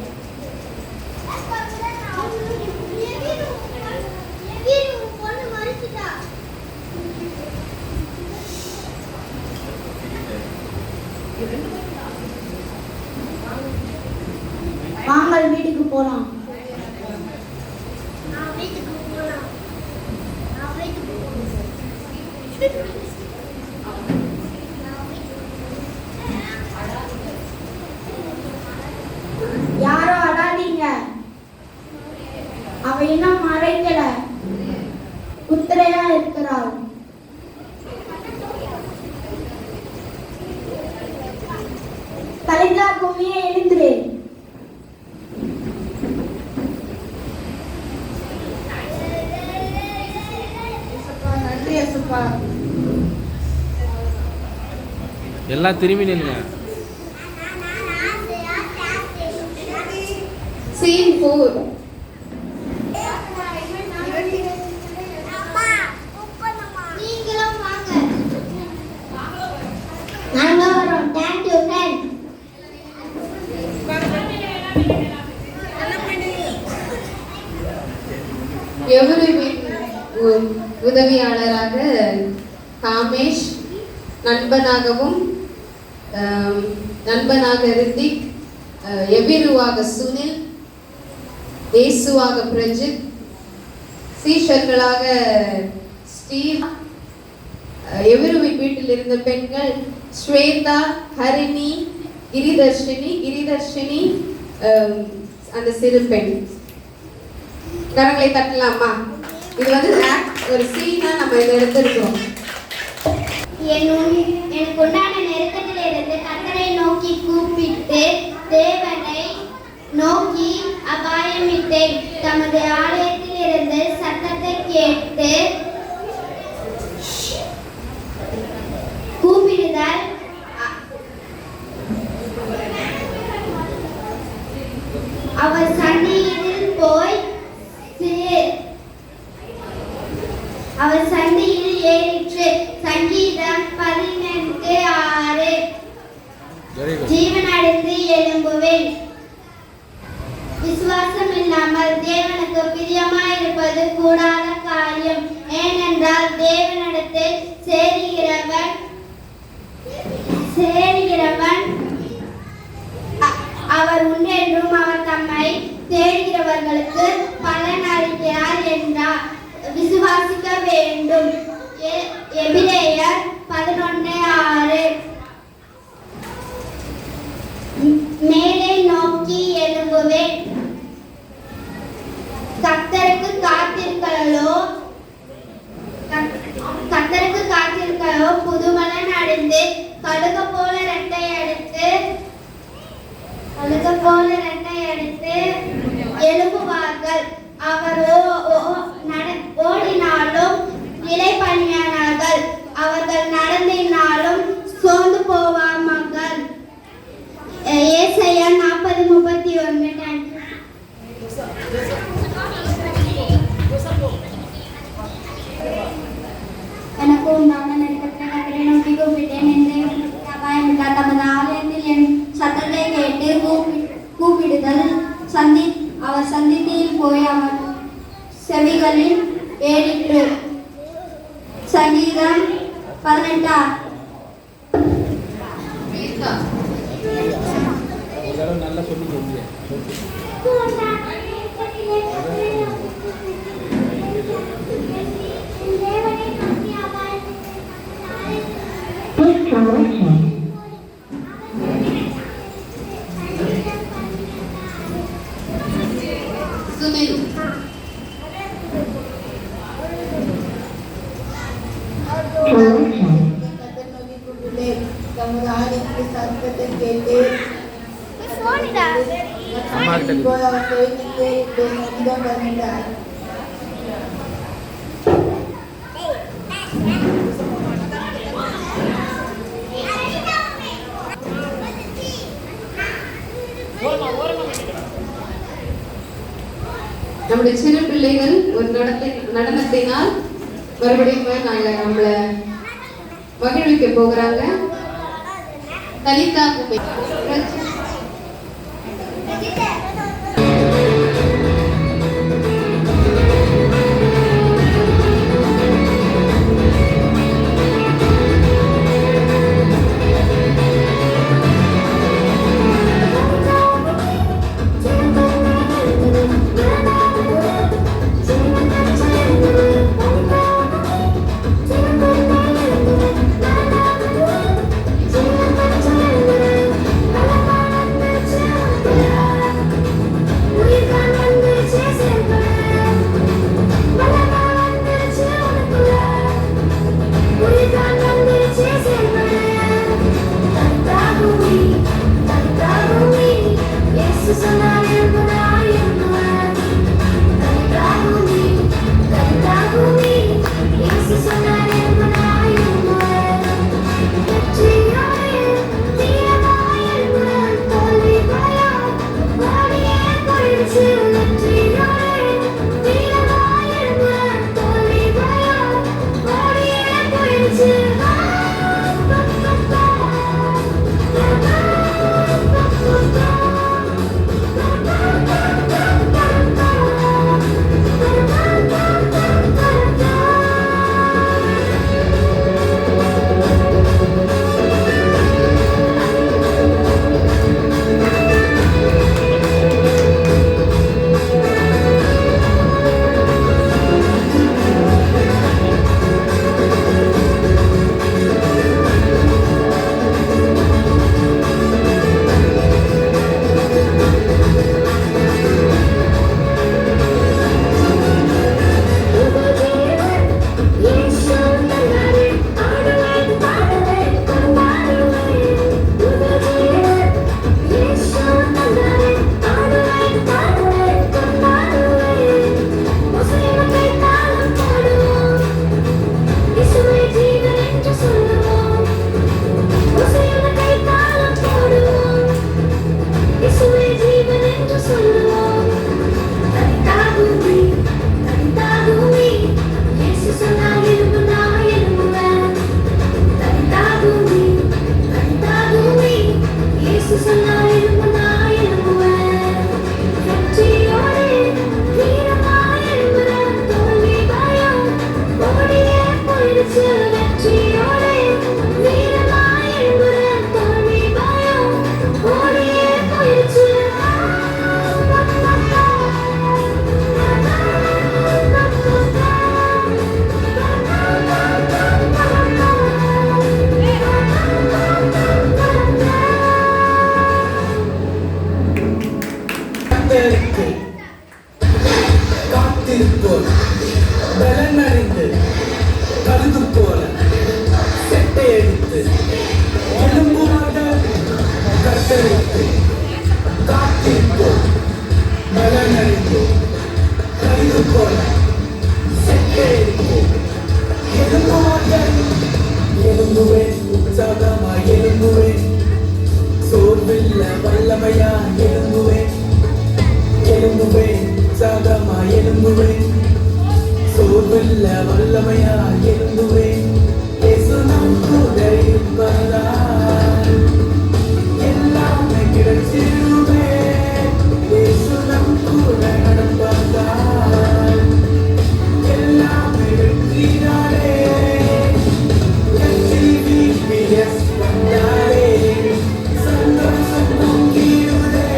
வாங்கள் வீட்டுக்கு போலாம். யாரோ அடாதீங்க, அவ இன்னும் மறைக்கல, குத்திரையா இருக்கிறாள். கலிதா பூமியை எழுந்துரு. நன்றி ஏசப்பா. எல்லாம் திரும்பி நில்லுங்க. Scene 4. நீங்களும் வாங்க. நாங்க வரோம். Thank you friend. எவருவின் உதவியாளராக காமேஷ், நண்பனாக ரித்திக், எபிருவாக சுனில், இயேசுவாக பிரஜித், சீஷர்களாக ஸ்டீவ், எவருவின் வீட்டில் இருந்த பெண்கள் ஸ்வேதா, ஹரிணி, கிரிதர்ஷினி, அந்த சிறு பெண். கரங்களை தட்டலாமா? இது வந்து ஒரு சீனா நம்ம இதை எடுத்திருக்கிறோம். எனக்கு உண்டான நெருக்கத்திலிருந்து கர்த்தரை நோக்கி கூப்பிட்டு தேவனை நோக்கி அபாயமிட்டேன். தமது ஆலயத்திலிருந்து சத்தத்தை கேட்டு கூப்பிடுதல் அவர் சந்நிதியில் போய் அவர் சந்நிதியில் ஏறிற்று. சங்கீதம் 18:6. ஜீவனடைந்து எழும்புவேன். விசுவாசம் இல்லாமல் தேவனுக்கு பிரியமாயிருப்பது கூடாத காரியம். ஏனென்றால் தேவனிடத்தில் சேருகிறவன் அவர் உண்டென்றும் அவர் தம்மை தேடுகிறவர்களுக்கு பலன் அளிக்கிறார் என்றார். விசுவாசிக்க வேண்டும். எபிரேயர் 11:6. மேலே நோக்கி எழும்புவேன். கர்த்தருக்கு காத்திருக்கலோ புதுமலன் அடைந்து கழுகு போல ரெட்டை அடித்து எழும்புவார்கள். அவர் ஓடினாலும் இளைப்பணியானார்கள். அவர்கள் நடந்தினாலும் சோர்ந்து போவார்கள். ஏசாயா 40:31. எனக்கு உண்டான நெருக்கத்தை கர்த்தரை நோக்கி கூப்பிட்டேன். என்று அபாயமில்லா தமது ஆலயத்தில் என் சத்தத்தை கேட்டு கூப்பிடுதல். அவர் சந்தித்தில் போய் அவர் செவிகளில் ஏறிற்று. சங்கீதம் 18. நல்லா சொல்லி சுனில், தமது ஆலயத்தில் சத்தத்தை கேட்டு அவர் செய்திக்கு சங்கீதம் 18. நம்முடைய சிறு பிள்ளைகள் ஒரு நடனத்தினால் மறுபடியும் நம்மளை மகிழ்விக்க போகிறாங்க. தலிதா குமே காத்திருப்போர் பலனறிந்து கழுது போல செட்டை எடுத்து எலும்புமாக கத்தரித்து காத்திருப்போர் பலனறிந்து கழுது போல செட்டை எடுத்து எலும்புமாக எலும்புவேன் உற்சாகமா எலும்புவேன் சோர்வில்ல வல்லமையா எலும்புவேன் எலும்புவேன் உற்சாகமா எலும்புவேன் சோர்வில்ல வல்லமையா எலும்புவேன் இயேசு நம் கூட இருப்பதால் எல்லாமே கிடைச்சிருமே இயேசு நம் கூட நடப்பதால் எல்லாமே வெற்றிதானே VBS வந்தாலே சந்தோஷம் பொங்கிடுதே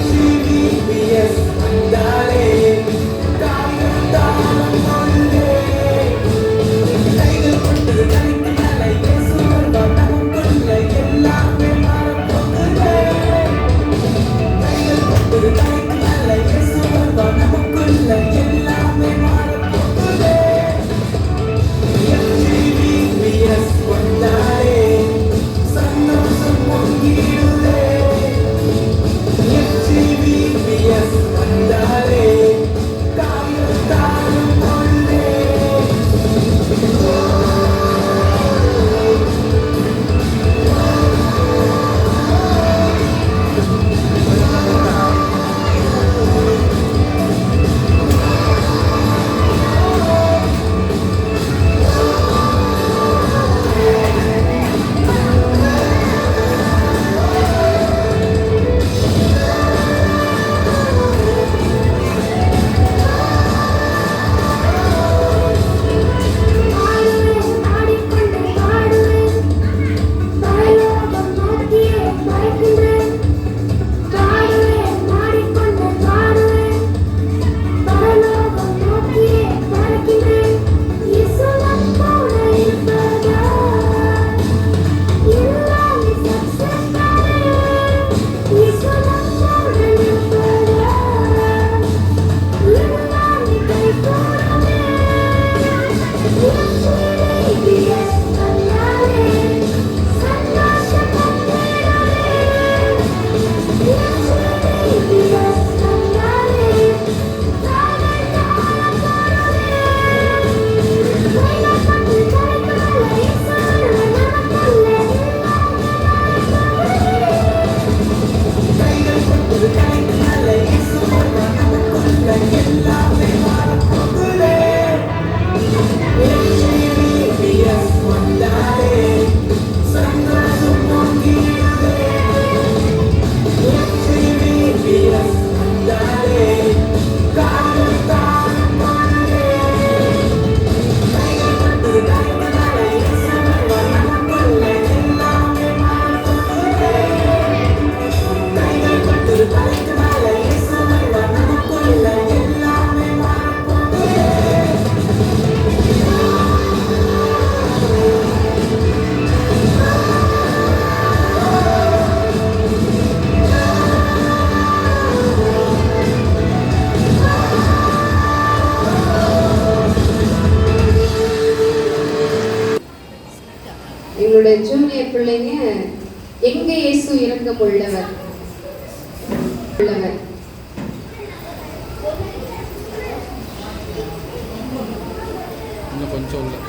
VBS வந்தாலே காயம் தாளம் கொண்டே கைகள் கொண்டு கலைக்கு மேலே எங்க இயேசு இரக்கமுள்ளவர் உள்ளவர். இன்னும் கொஞ்சம் இல்லை.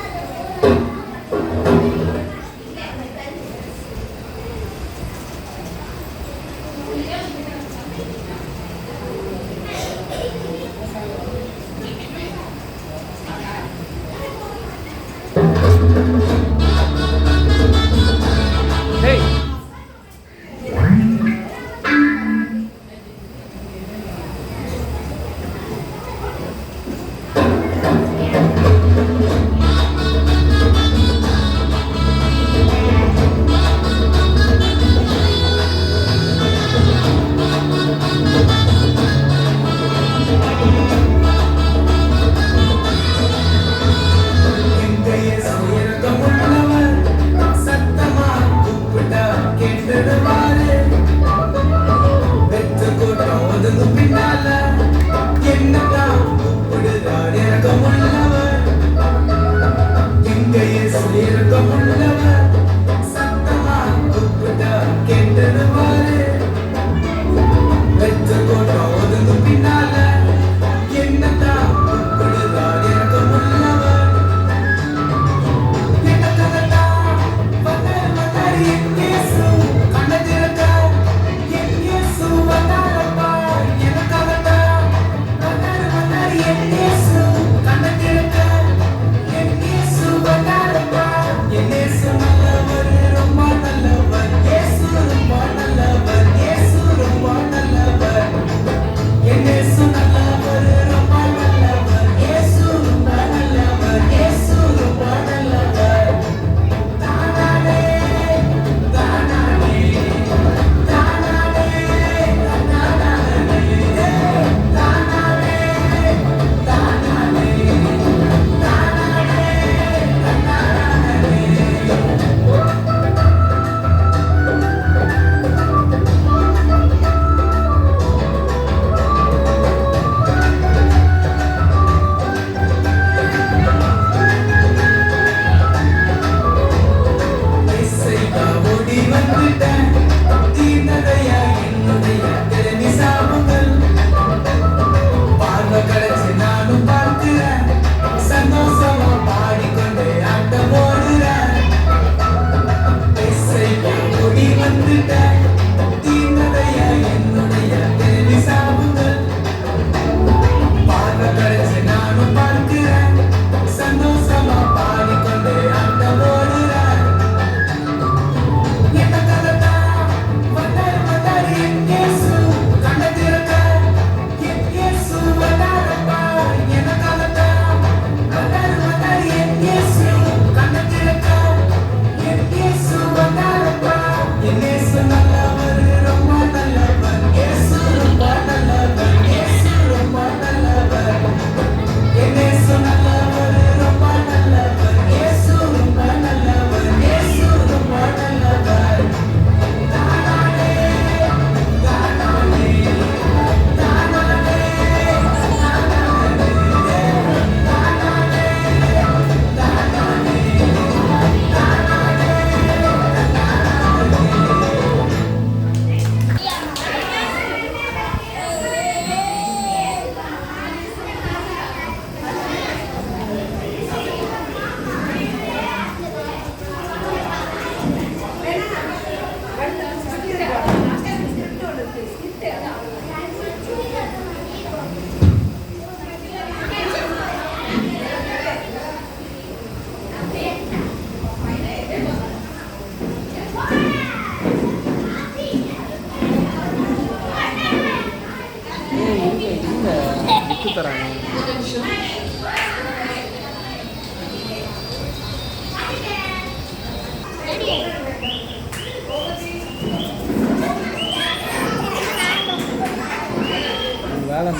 வேலை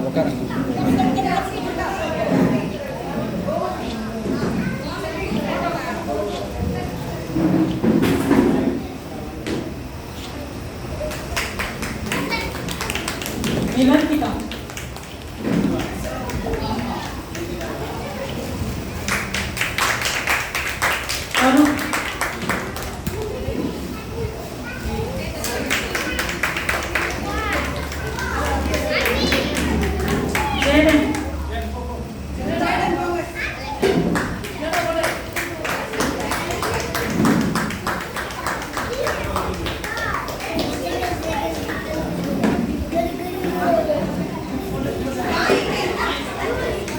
உட்காருங்க.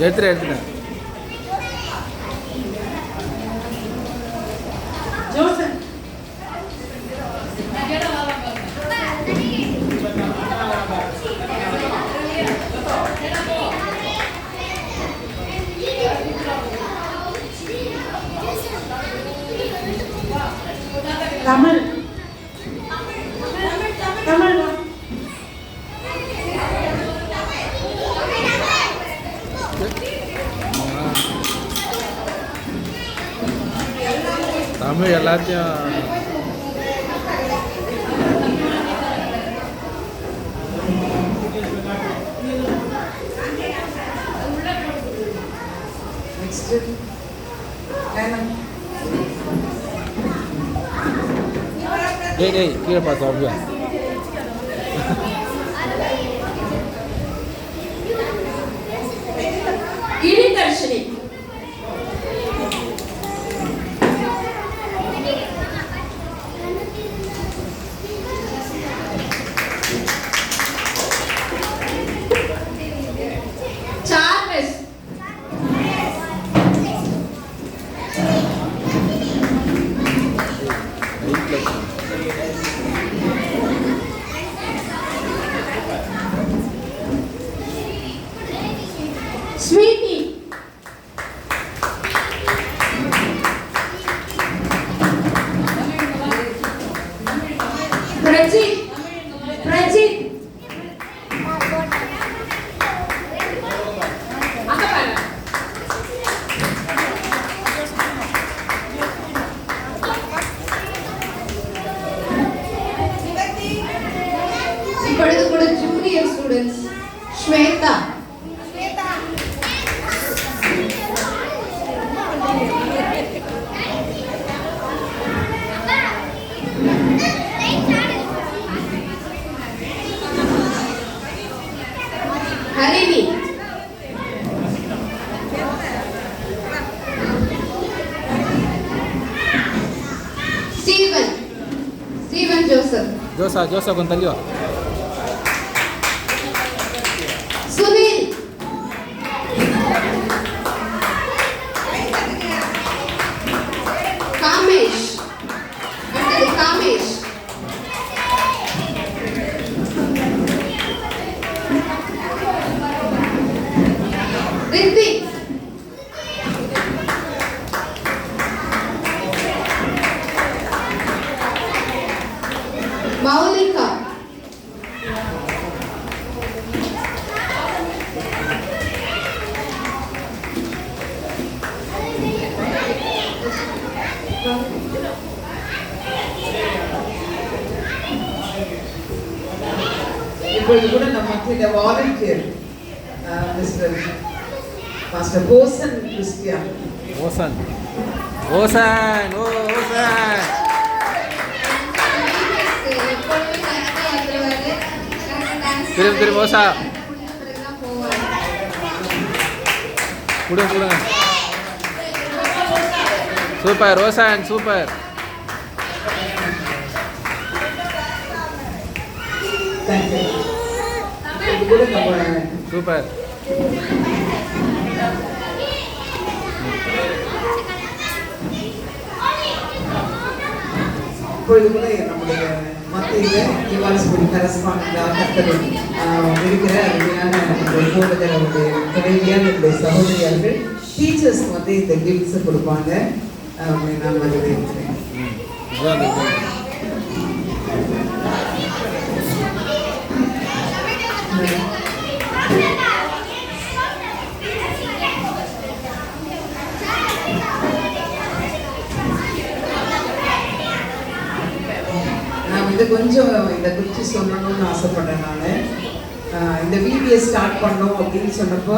எடுத்துட்டேன். ஜோசப் தமிழ் தமிழ் வா. தமிழ் எல்லாத்தையும் நெக்ஸ்ட் டேய் கீழே பார்த்து அப்படியா गिरिदर्शनी चार्ल्स स्वीटी प्रजीत प्रजीत இப்பொழுது கூட ஜூனியர் ஸ்டூடெண்ட்ஸ் ஸ்வேதா हरिणी स्टीवन स्टीवन जोसेफ ஜோசா கொஞ்சம் தள்ளி வா सुनील कामेश कामेश ऋतिक मौलिका இப்பொழுது கூட நம்ம மத்தியில volunteer mister master Hosan Christian Hosan திரும்ப ஓசா கொடுங்க சூப்பர் ஓசன் சூப்பர் தேங்க்யூ. இது கூட நம்ம சூப்பர் இப்பொழுது கூட நம்முடைய மத்தியில யுவாஸ்புரி கரஸ்பாண்டாக இருக்கிற அருமையான நம்முடைய போதகர் அவருடைய துணைவியார் நம்முடைய சகோதரியார்கள் டீச்சர்ஸ் வந்து இந்த கிஃப்ட்ஸ் கொடுப்பாங்க. நான் வரவேற்கிறேன். நான் வந்து கொஞ்சம் இதை குறித்து சொல்லணும்னு ஆசைப்பட்றேன். நான் இந்த விபிஎஸ் ஸ்டார்ட் பண்ணோம் அப்படின்னு சொன்னப்போ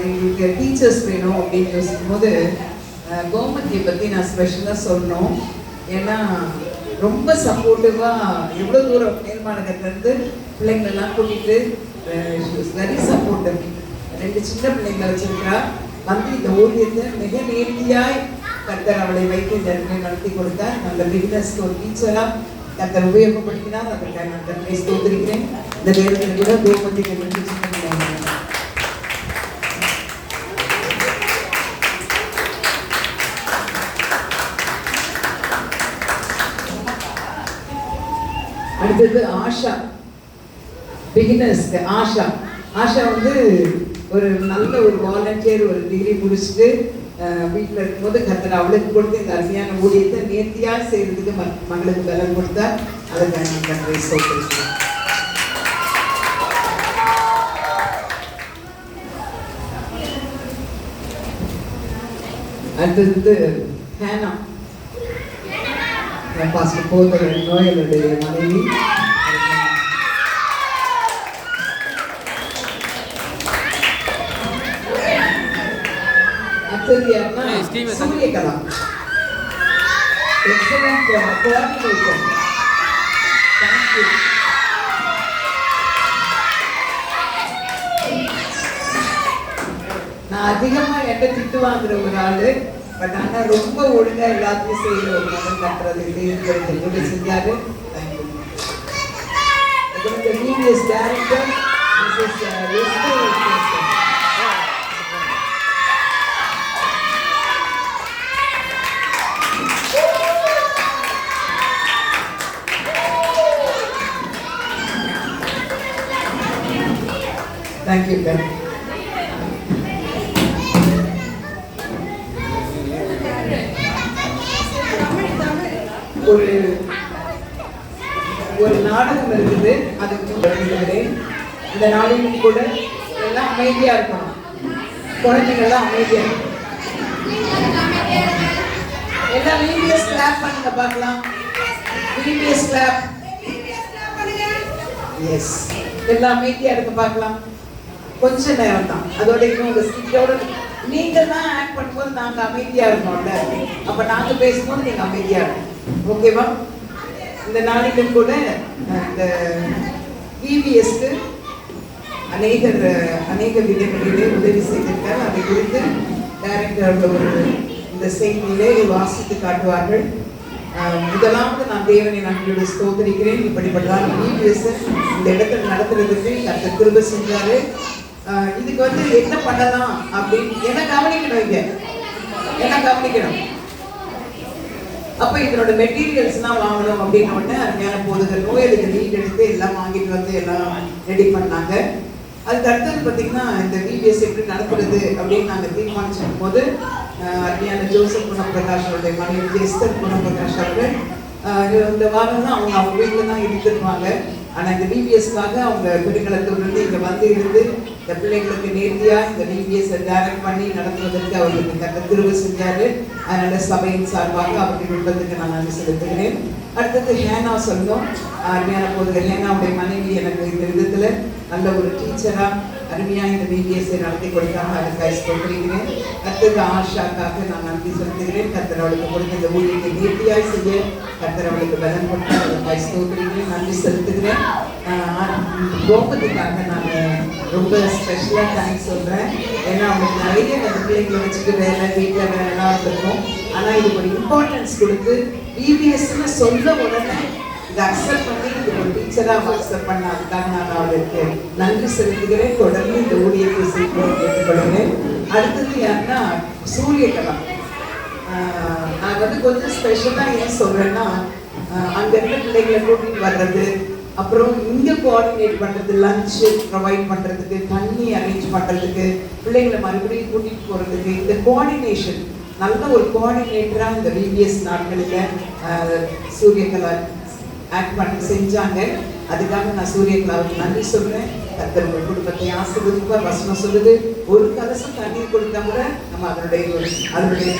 எங்களுக்கு டீச்சர்ஸ் வேணும் அப்படின்னு யோசிக்கும்போது கோமதியை பற்றி நான் ஸ்பெஷலாக சொல்லணும். ஏன்னா ரொம்ப சப்போர்ட்டிவாக எவ்வளோ தூரம் மேல்மாநகர்லேருந்து பிள்ளைங்களெல்லாம் கூட்டிகிட்டு வெரி சப்போர்ட்டிவ். 2 சின்ன பிள்ளைங்களை வச்சிருக்கிறா. வந்து இந்த ஊழியத்தை மிக நேர்த்தியாய் கர்த்தர் அவளை வைத்து இந்த இடங்களை நடத்தி கொடுத்தார். நல்ல பிகினர்ஸ்க்கு ஒரு டீச்சராக கர்த்தர் உபயோகப்படுத்தினார். அதற்காக நான் கர்த்தரை ஸ்தோத்திரிக்கிறேன். இந்த நேரத்தில் கூட கோமதிக்கு அடுத்தது ஆஷா, பிகினர்ஸ்க்கு ஆஷா. ஆஷா வந்து ஒரு நல்ல ஒரு வாலண்டியர், ஒரு டிகிரி முடிச்சுட்டு வீட்டில் இருக்கும்போது கர்த்தர் அவளுக்கு கொடுத்து இந்த அருமையான ஊழியத்தை நேர்த்தியாக செய்யறதுக்கு மகளுக்கு பலன் கொடுத்தா அதுக்கு நான் கர்த்தரை ஸ்தோத்திரிக்கிறேன். அடுத்தது ஹேனா, பாஸ்டர் போதர் நோயலுடைய மனைவி. அடுத்தது யாருன்னா சூரியகலா, எக்ஸலண்ட் கோஆர்டினேட்டர். தேங்க்யூ. நான் அதிகமா என்கிட்ட திட்டு வாங்குற ஒரு ஆளு, பட் ஆனா ரொம்ப ஒழுங்கா எல்லாத்தையும் செய்யற ஒரு மகன் கட்டுறது செஞ்சாரு. தேங்க்யூ. PBS director thank you. ஒரு நாடகம் இருக்குது, அதுக்கு வருகிறேன். இந்த நாடகம் கூட எல்லாம் அமைதியா இருக்கணும், குழந்தைங்கள்லாம் அமைதியா இருக்கணும். எல்லாம் VBS கிளாப் பண்ணுங்க பார்க்கலாம். VBS clap. எஸ், எல்லாம் அமைதியா இருக்க பார்க்கலாம். கொஞ்ச நேரம் தான், அதோட இன்னும் உங்க ஸ்கிட்டோட நீங்க தான் ஆக்ட் பண்ணும்போது நாங்க அமைதியா இருக்கோம்ல, அப்ப நாங்க பேசும்போது நீங்க அமைதியா இருக்கணும். ஓகேவா? இந்த நாளிலும் கூட இந்த VBSக்கு அநேக விதங்களிலே உதவி செய்திருக்கார். அதை குறித்து டைரக்டர் ஒரு இந்த செய்தியிலே வாசித்து காட்டுவார்கள். முதலாவது நான் தேவனை நன்றியோடு ஸ்தோத்திரிக்கிறேன். இப்படிப்பட்டதான் VBS இந்த இடத்துல நடத்துறதுக்கு கர்த்தர் கிருபை செஞ்சாரு. இதுக்கு வந்து என்ன பண்ணலாம் அப்படின்னு என்ன கவனிக்கணும், இங்க என்ன கவனிக்கணும். அப்ப இதனோட மெட்டீரியல்ஸ்லாம் வாங்கணும் அப்படின்னு உடனே அருமையான போதுகள் நோயாளிக்கு லீட் எடுத்து எல்லாம் வாங்கிட்டு வந்து எல்லாம் ரெடி பண்ணாங்க. அதுக்கு அடுத்தது பார்த்தீங்கன்னா இந்த VBS எப்படி நடத்துறது அப்படின்னு நாங்கள் தீர்மானிச்சிருக்கும் போது அருமையான ஜோசப் குணப்பிரகாஷ் அவருடைய மனைவி எஸ்தர் குணப்பிரகாஷ் அவர்கள் இந்த வாரம் தான் அவங்க வீட்டில் தான் இருந்திருப்பாங்க. ஆனால் இந்த VBSக்காக அவங்க பெருங்களத்தூர்லேருந்து இங்கே வந்து இருந்து இந்த பிள்ளைங்களுக்கு நேர்த்தியாக இந்த VBS டைரக்ட் பண்ணி நடத்துவதற்கு அவர்களுக்கு கர்த்தர் கிருபை செஞ்சாரு. அதனால சபையின் சார்பாக அவருடைய குடும்பத்துக்கு நான் நன்றி செலுத்துகிறேன். அடுத்தது ஹேனா சொன்னோம், அருமையான போதுகள். ஹேனாவுடைய மனைவி எனக்கு இந்த விதத்தில் நல்ல ஒரு டீச்சராக அருமையாக இந்த VBS நடத்தி கொடுத்தாங்க, அதுக்காக ஸ்தோத்திரிக்கிறேன். அடுத்தது ஆஷாக்காக நான் நன்றி செலுத்துகிறேன். கர்த்தர் அவளுக்கு கொடுத்த இந்த ஊழியத்தை நேர்த்தியாய் செய்ய கர்த்தர் அவளுக்கு பலன் கொடுத்தார், அதுக்காக ஸ்தோத்திரிக்கிறேன், நன்றி செலுத்துகிறேன். கோபத்துக்காக நான் ரொம்ப ஸ்பெஷலாக தேங்க்ஸ் சொல்கிறேன். ஏன்னா அவங்களுக்கு நிறைய அந்த பிள்ளைங்களை வச்சுட்டு வேலை வீட்டில் வேலைலாம் இருக்கும். ஆனால் இதுக்கு ஒரு இம்பார்ட்டன்ஸ் கொடுத்து VBSன்னு சொல்ல உடனே இதை அக்செப்ட் பண்ணி இது ஒரு டீச்சராக அக்செப்ட் பண்ண, அதுக்காக நான் அவளுக்கு நன்றி செலுத்துகிறேன். தொடர்ந்து இந்த ஊழியத்தை செய்யணும்னு கேட்டுக்கொள்கிறேன். அடுத்தது யாருன்னா சூரியகலா. நான் வந்து கொஞ்சம் ஸ்பெஷலாக ஏன் சொல்கிறேன்னா, அங்கே இருக்க பிள்ளைங்களை கூட்டிகிட்டு வர்றது, அப்புறம் இங்கே கோஆர்டினேட் பண்ணுறது, லஞ்சு ப்ரொவைட் பண்ணுறதுக்கு, தண்ணி அரேஞ்ச் பண்ணுறதுக்கு, பிள்ளைங்களை மறுபடியும் கூட்டிகிட்டு போகிறதுக்கு, இந்த கோஆர்டினேஷன் நல்ல ஒரு கோஆர்டினேட்டராக இந்த VBS நாட்களில் சூரியகலா ஆக்ட் பண்ணி செஞ்சாங்க. அதுக்காக நான் சூரியகலாவுக்கு நன்றி சொல்கிறேன். கர்த்தர் உங்கள் குடும்பத்தை ஆசீர்வதிப்பார். வசனம் சொல்லுது, ஒரு கலசம் தண்ணீர் கொடுத்தா கூட நம்ம அதனுடைய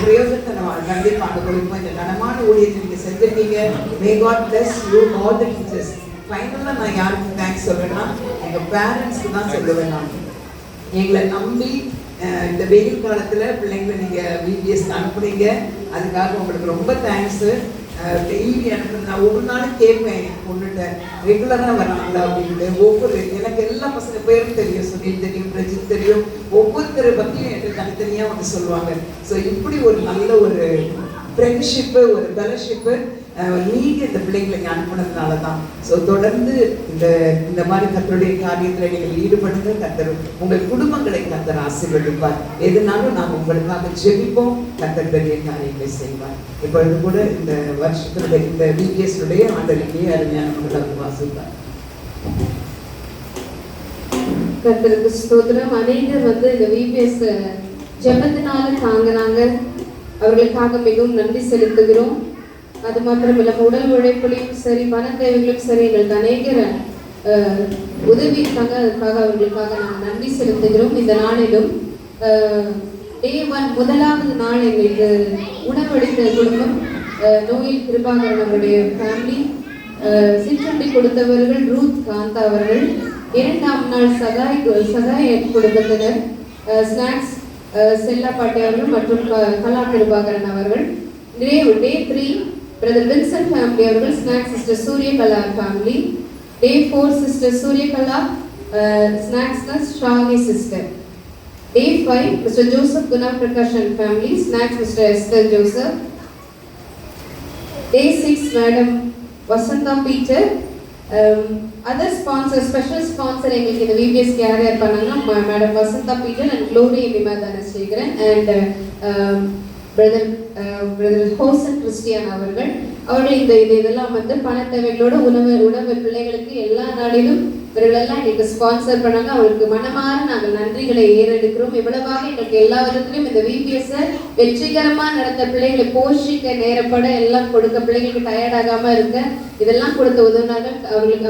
பிரயோஜனத்தை நம்ம கண்டிப்பாக அனுபவிப்போம். இந்த கனமான ஊழியத்தை நீங்கள் செஞ்சிருக்கீங்க. May God bless you all the teachers. ஃபைனலாக நான் யாருக்கு தேங்க்ஸ் சொல்வேன்னா, எங்கள் பேரண்ட்ஸ்க்கு தான் சொல்லுவேன். நான் எங்களை நம்பி இந்த வெயில் காலத்தில் பிள்ளைங்களை நீங்கள் VBS அனுப்புனீங்க, அதுக்காக உங்களுக்கு ரொம்ப தேங்க்ஸு. டெய்லி அனுப்புறது நான் ஒவ்வொரு நாளும் கேட்பேன், பொண்ணுகிட்ட ரெகுலராக வராங்களா அப்படின்ட்டு. எனக்கு எல்லா பசங்க பேரும் தெரியும், சுனில் தெரியும், பிரஜித் தெரியும், ஒவ்வொருத்தரை பற்றியும் எனக்கு தனித்தனியாக வந்து சொல்லுவாங்க. ஸோ இப்படி ஒரு நல்ல ஒரு ஃப்ரெண்ட்ஷிப்பு, ஒரு ஃபெலோஷிப்பு நீங்க இந்த பிள்ளைங்களை அனுப்புனதுனால தான். ஸோ தொடர்ந்து இந்த மாதிரி கர்த்தருடைய காரியத்தில் நீங்கள் ஈடுபடுங்க. கர்த்தர் உங்கள் குடும்பங்களை கர்த்தர் ஆசீர்வதிப்பார். எதுனாலும் நாம் உங்களுக்காக ஜெபிப்போம். கர்த்தர் பெரிய காரியங்களை செய்வார். இப்பொழுது கூட இந்த வருஷத்தினுடைய இந்த விபிஎஸ்னுடைய ஆண்டவருக்கே அருமையான முதலாவது வாசிப்பார். கர்த்தருக்கு ஸ்தோத்திரம். அநேகர் இந்த விபிஎஸ் ஜெபத்தினால தாங்கினாங்க. அவர்களுக்காக மிகவும் நன்றி செலுத்துகிறோம். அது மாத்திரமில்ல, உடல் உழைப்புலையும் சரி, பண தேவைகளும் சரி, எங்களுக்கு அநேகர் உதவி இருக்காங்க. அதுக்காக அவர்களுக்காக நாங்கள் நன்றி செலுத்துகிறோம். இந்த நாளிலும் Day 1 முதலாவது நாள் எங்களுக்கு உணவளித்த குடும்பம் நோயில் கிருபாகரன் அவருடைய ஃபேமிலி, சிற்றுண்டி கொடுத்தவர்கள் ரூத் காந்தா அவர்கள். இரண்டாம் நாள் சகாய் குடும்பத்தினர், ஸ்நாக்ஸ் செல்லா பாட்டி அவர்கள் மற்றும் கலா கிருபாகரன் அவர்கள். Day 3 Brother Vincent family அவர்கள், snacks sister Suryakala family. Day 4 sister Suryakala, snacks Shalini sister. Day 5 mister Joseph Guna Prakashan family, snacks mister Esther Joseph. Day 6 madam Vasantha Peter. Other sponsor, special sponsor எங்களுக்கு இந்த விபிஎஸ் கேரியர் பண்ணாங்கன்னா madam Vasantha Peter and Glory Dhanasekaran and brother Hosan Christian அவர்கள். இதெல்லாம் பண தேவைகளோட உணவு பிள்ளைகளுக்கு எல்லா நாளிலும் இவர்களெல்லாம் எங்களுக்கு ஸ்பான்சர் பண்ணாங்க. அவருக்கு மனமாற நாங்கள் நன்றிகளை ஏறெடுக்கிறோம். இவ்வளவாக எங்களுக்கு எல்லா விதத்திலும் இந்த விபிஎஸ் வெற்றிகரமா நடத்த, பிள்ளைகளை போஷிக்க நேரப்பட எல்லாம் கொடுக்க, பிள்ளைகளுக்கு டயர்டாகாம இருக்க இதெல்லாம் கொடுத்த உதவினார்கள்.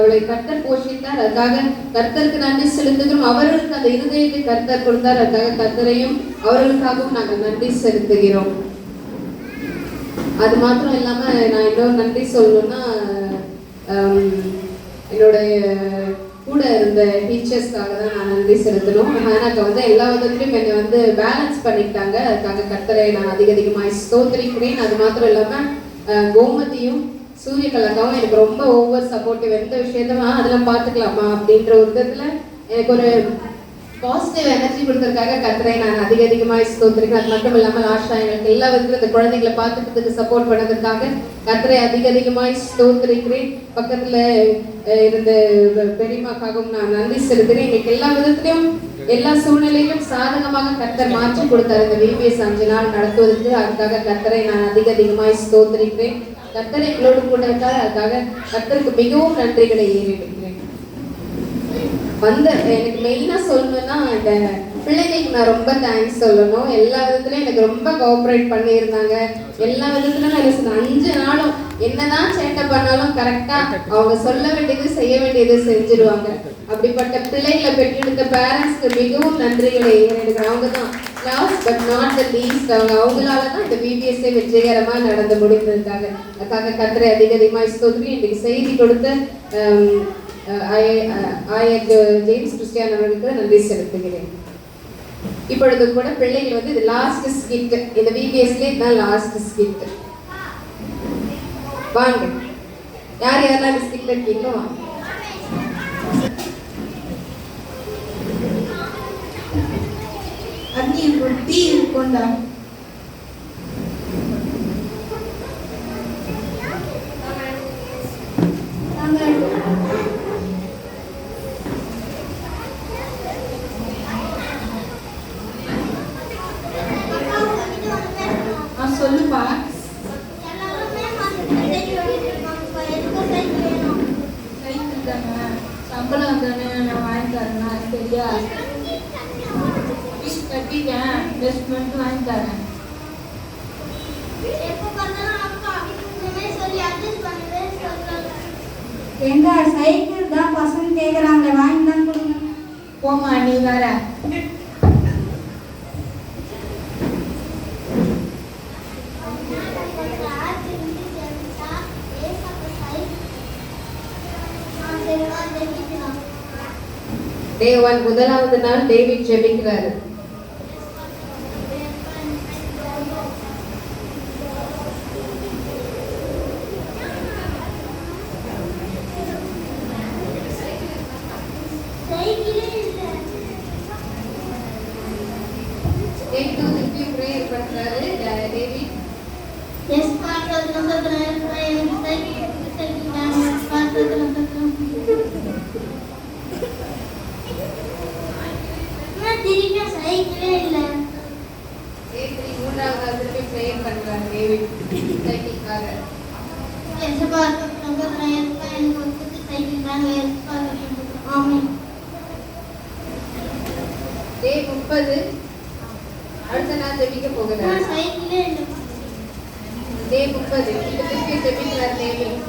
அவளை கர்த்தர் போஷித்தார். அதுக்காக கர்த்தருக்கு நன்றி செலுத்துகிறோம். அவர்களுக்கு அந்த இருதயத்தை கர்த்தர் கொடுத்தார். அதுக்காக கர்த்தரையும் அவர்களுக்காகவும் நாங்கள் நன்றி செலுத்துகிறோம். அது மாத்திரம் இல்லாம நான் இன்னொரு நன்றி சொல்லணும்னா, என்னுடைய கூட இருந்த டீச்சர்ஸ்க்காக தான் நான் நன்றி செலுத்தணும். எனக்கு எல்லா விதத்திலையும் என்னை பேலன்ஸ் பண்ணிட்டாங்க. அதுக்காக கர்த்தரை நான் அதிகமாய் ஸ்தோத்திரிக்கிறேன். அது மாத்திரம் இல்லாம கோமதியும் சூரியகலாக்காவும் எனக்கு ரொம்ப ஓவர் சப்போர்ட்டிவ். எந்த விஷயத்தமா அதெல்லாம் பார்த்துக்கலாமா அப்படின்ற ஒரு விதத்துல எனக்கு ஒரு பாசிட்டிவ் எனர்ஜி கொடுக்கறதுக்காக கர்த்தரை நான் அதிகமாய் ஸ்தோத்திரிக்கிறேன். அது மட்டும் இல்லாமல் ஆஷா எங்களுக்கு எல்லா விதத்திலும் இந்த குழந்தைகளை பார்த்துக்கிறதுக்கு சப்போர்ட் பண்ணதுக்காக கர்த்தரை அதிகமாய் ஸ்தோத்திரிக்கிறேன். பக்கத்துல இருந்த பெரியமாக்காகவும் நான் நன்றி செலுத்துகிறேன். எங்களுக்கு எல்லா விதத்திலையும் எல்லா சூழ்நிலையிலும் சாதகமாக கர்த்தர் மாற்றி கொடுத்தார் இந்த விபிஎஸ் 5 நாள் நடத்துவதற்கு. அதுக்காக கர்த்தரை நான் அதிகமாய் ஸ்தோத்திரிக்கிறேன். கர்த்தரை எங்களோடு கூட இருக்கார். அதுக்காக கர்த்தருக்கு மிகவும் நன்றிகளை ஏறெடுக்கிறேன். எனக்கு மெயினா சொல்லணும்னா, இந்த பிள்ளைங்களுக்கு நான் ரொம்ப தேங்க்ஸ் சொல்லணும். எல்லா விதத்துலயும் எனக்கு ரொம்ப கோஆப்ரேட் பண்ணியிருந்தாங்க. எல்லா விதத்துலயும் எனக்கு 5 நாளும் என்னதான் சேட்டை பண்ணாலும் கரெக்டா அவங்க சொல்ல வேண்டியது செய்ய வேண்டியது செஞ்சிருவாங்க. அப்படிப்பட்ட பிள்ளைகளை பெற்றெடுத்த பேரண்ட்ஸ்க்கு மிகவும் நன்றிகளை ஏறெடுக்கிறேன். அவங்க தான் last but not the least. அவங்களால தான் இந்த விபிஎஸ்ஐ வெற்றிகரமா நடந்து முடிந்ததுக்காக அதுக்காக கர்த்தரை அதிகமாய் ஸ்தோத்திரி. இன்னைக்கு செய்தி கொடுத்த ஆயர் ஜேம்ஸ் கிறிஸ்டியன் அவர்களுக்கு நன்றி செலுத்துகிறேன். இப்பொழுது கூட பிள்ளைகள் இது லாஸ்ட் ஸ்கிட், இந்த விபிஎஸ்ல இதுதான் லாஸ்ட் ஸ்கிட். வாங்க, யாரெல்லாம் ஸ்கிட்ல இருக்கீங்களோ வாங்க. அண்ணி ரொட்டி இருக்கும்டா. சொல்லுப்பா. சைக்கிள் தானே, சம்பளம் தானே, நான் வாங்கி தரேன்னா சரியா? ஃபீஸ் கட்டிட்டேன், இன்வெஸ்ட்மெண்ட் வாங்கி தரேன். எங்க சைக்கிள் தான் பசங்க கேக்குறாங்க, வாங்கி தான் கொடுங்க. போமா நீ வேற. Day 1 முதலாவது நாள் டேவிட் ஜெபிக்கிறாரு. Day 2 திருப்பி பிரேயர் பண்றாரு டேவிட். Yes, Pastor, திருப்பி சைக்கிளே இல்லை. மூன்றாவது நாள் திருப்பி ப்ரேயர் பண்றாங்க டேவிட் சைக்கிள்காக. எசப்பா நம்புறேன். எசப்பா எனக்கு ஒரு புது சைக்கிள் தாங்க. எசப்பா ஆமென். டே 30 அடுத்த நாள் ஜெபிக்க போகிறார். சைக்கிளே இல்லை. டே 30 இந்த திருப்பி ஜெபிக்கிறார் டேவிட்.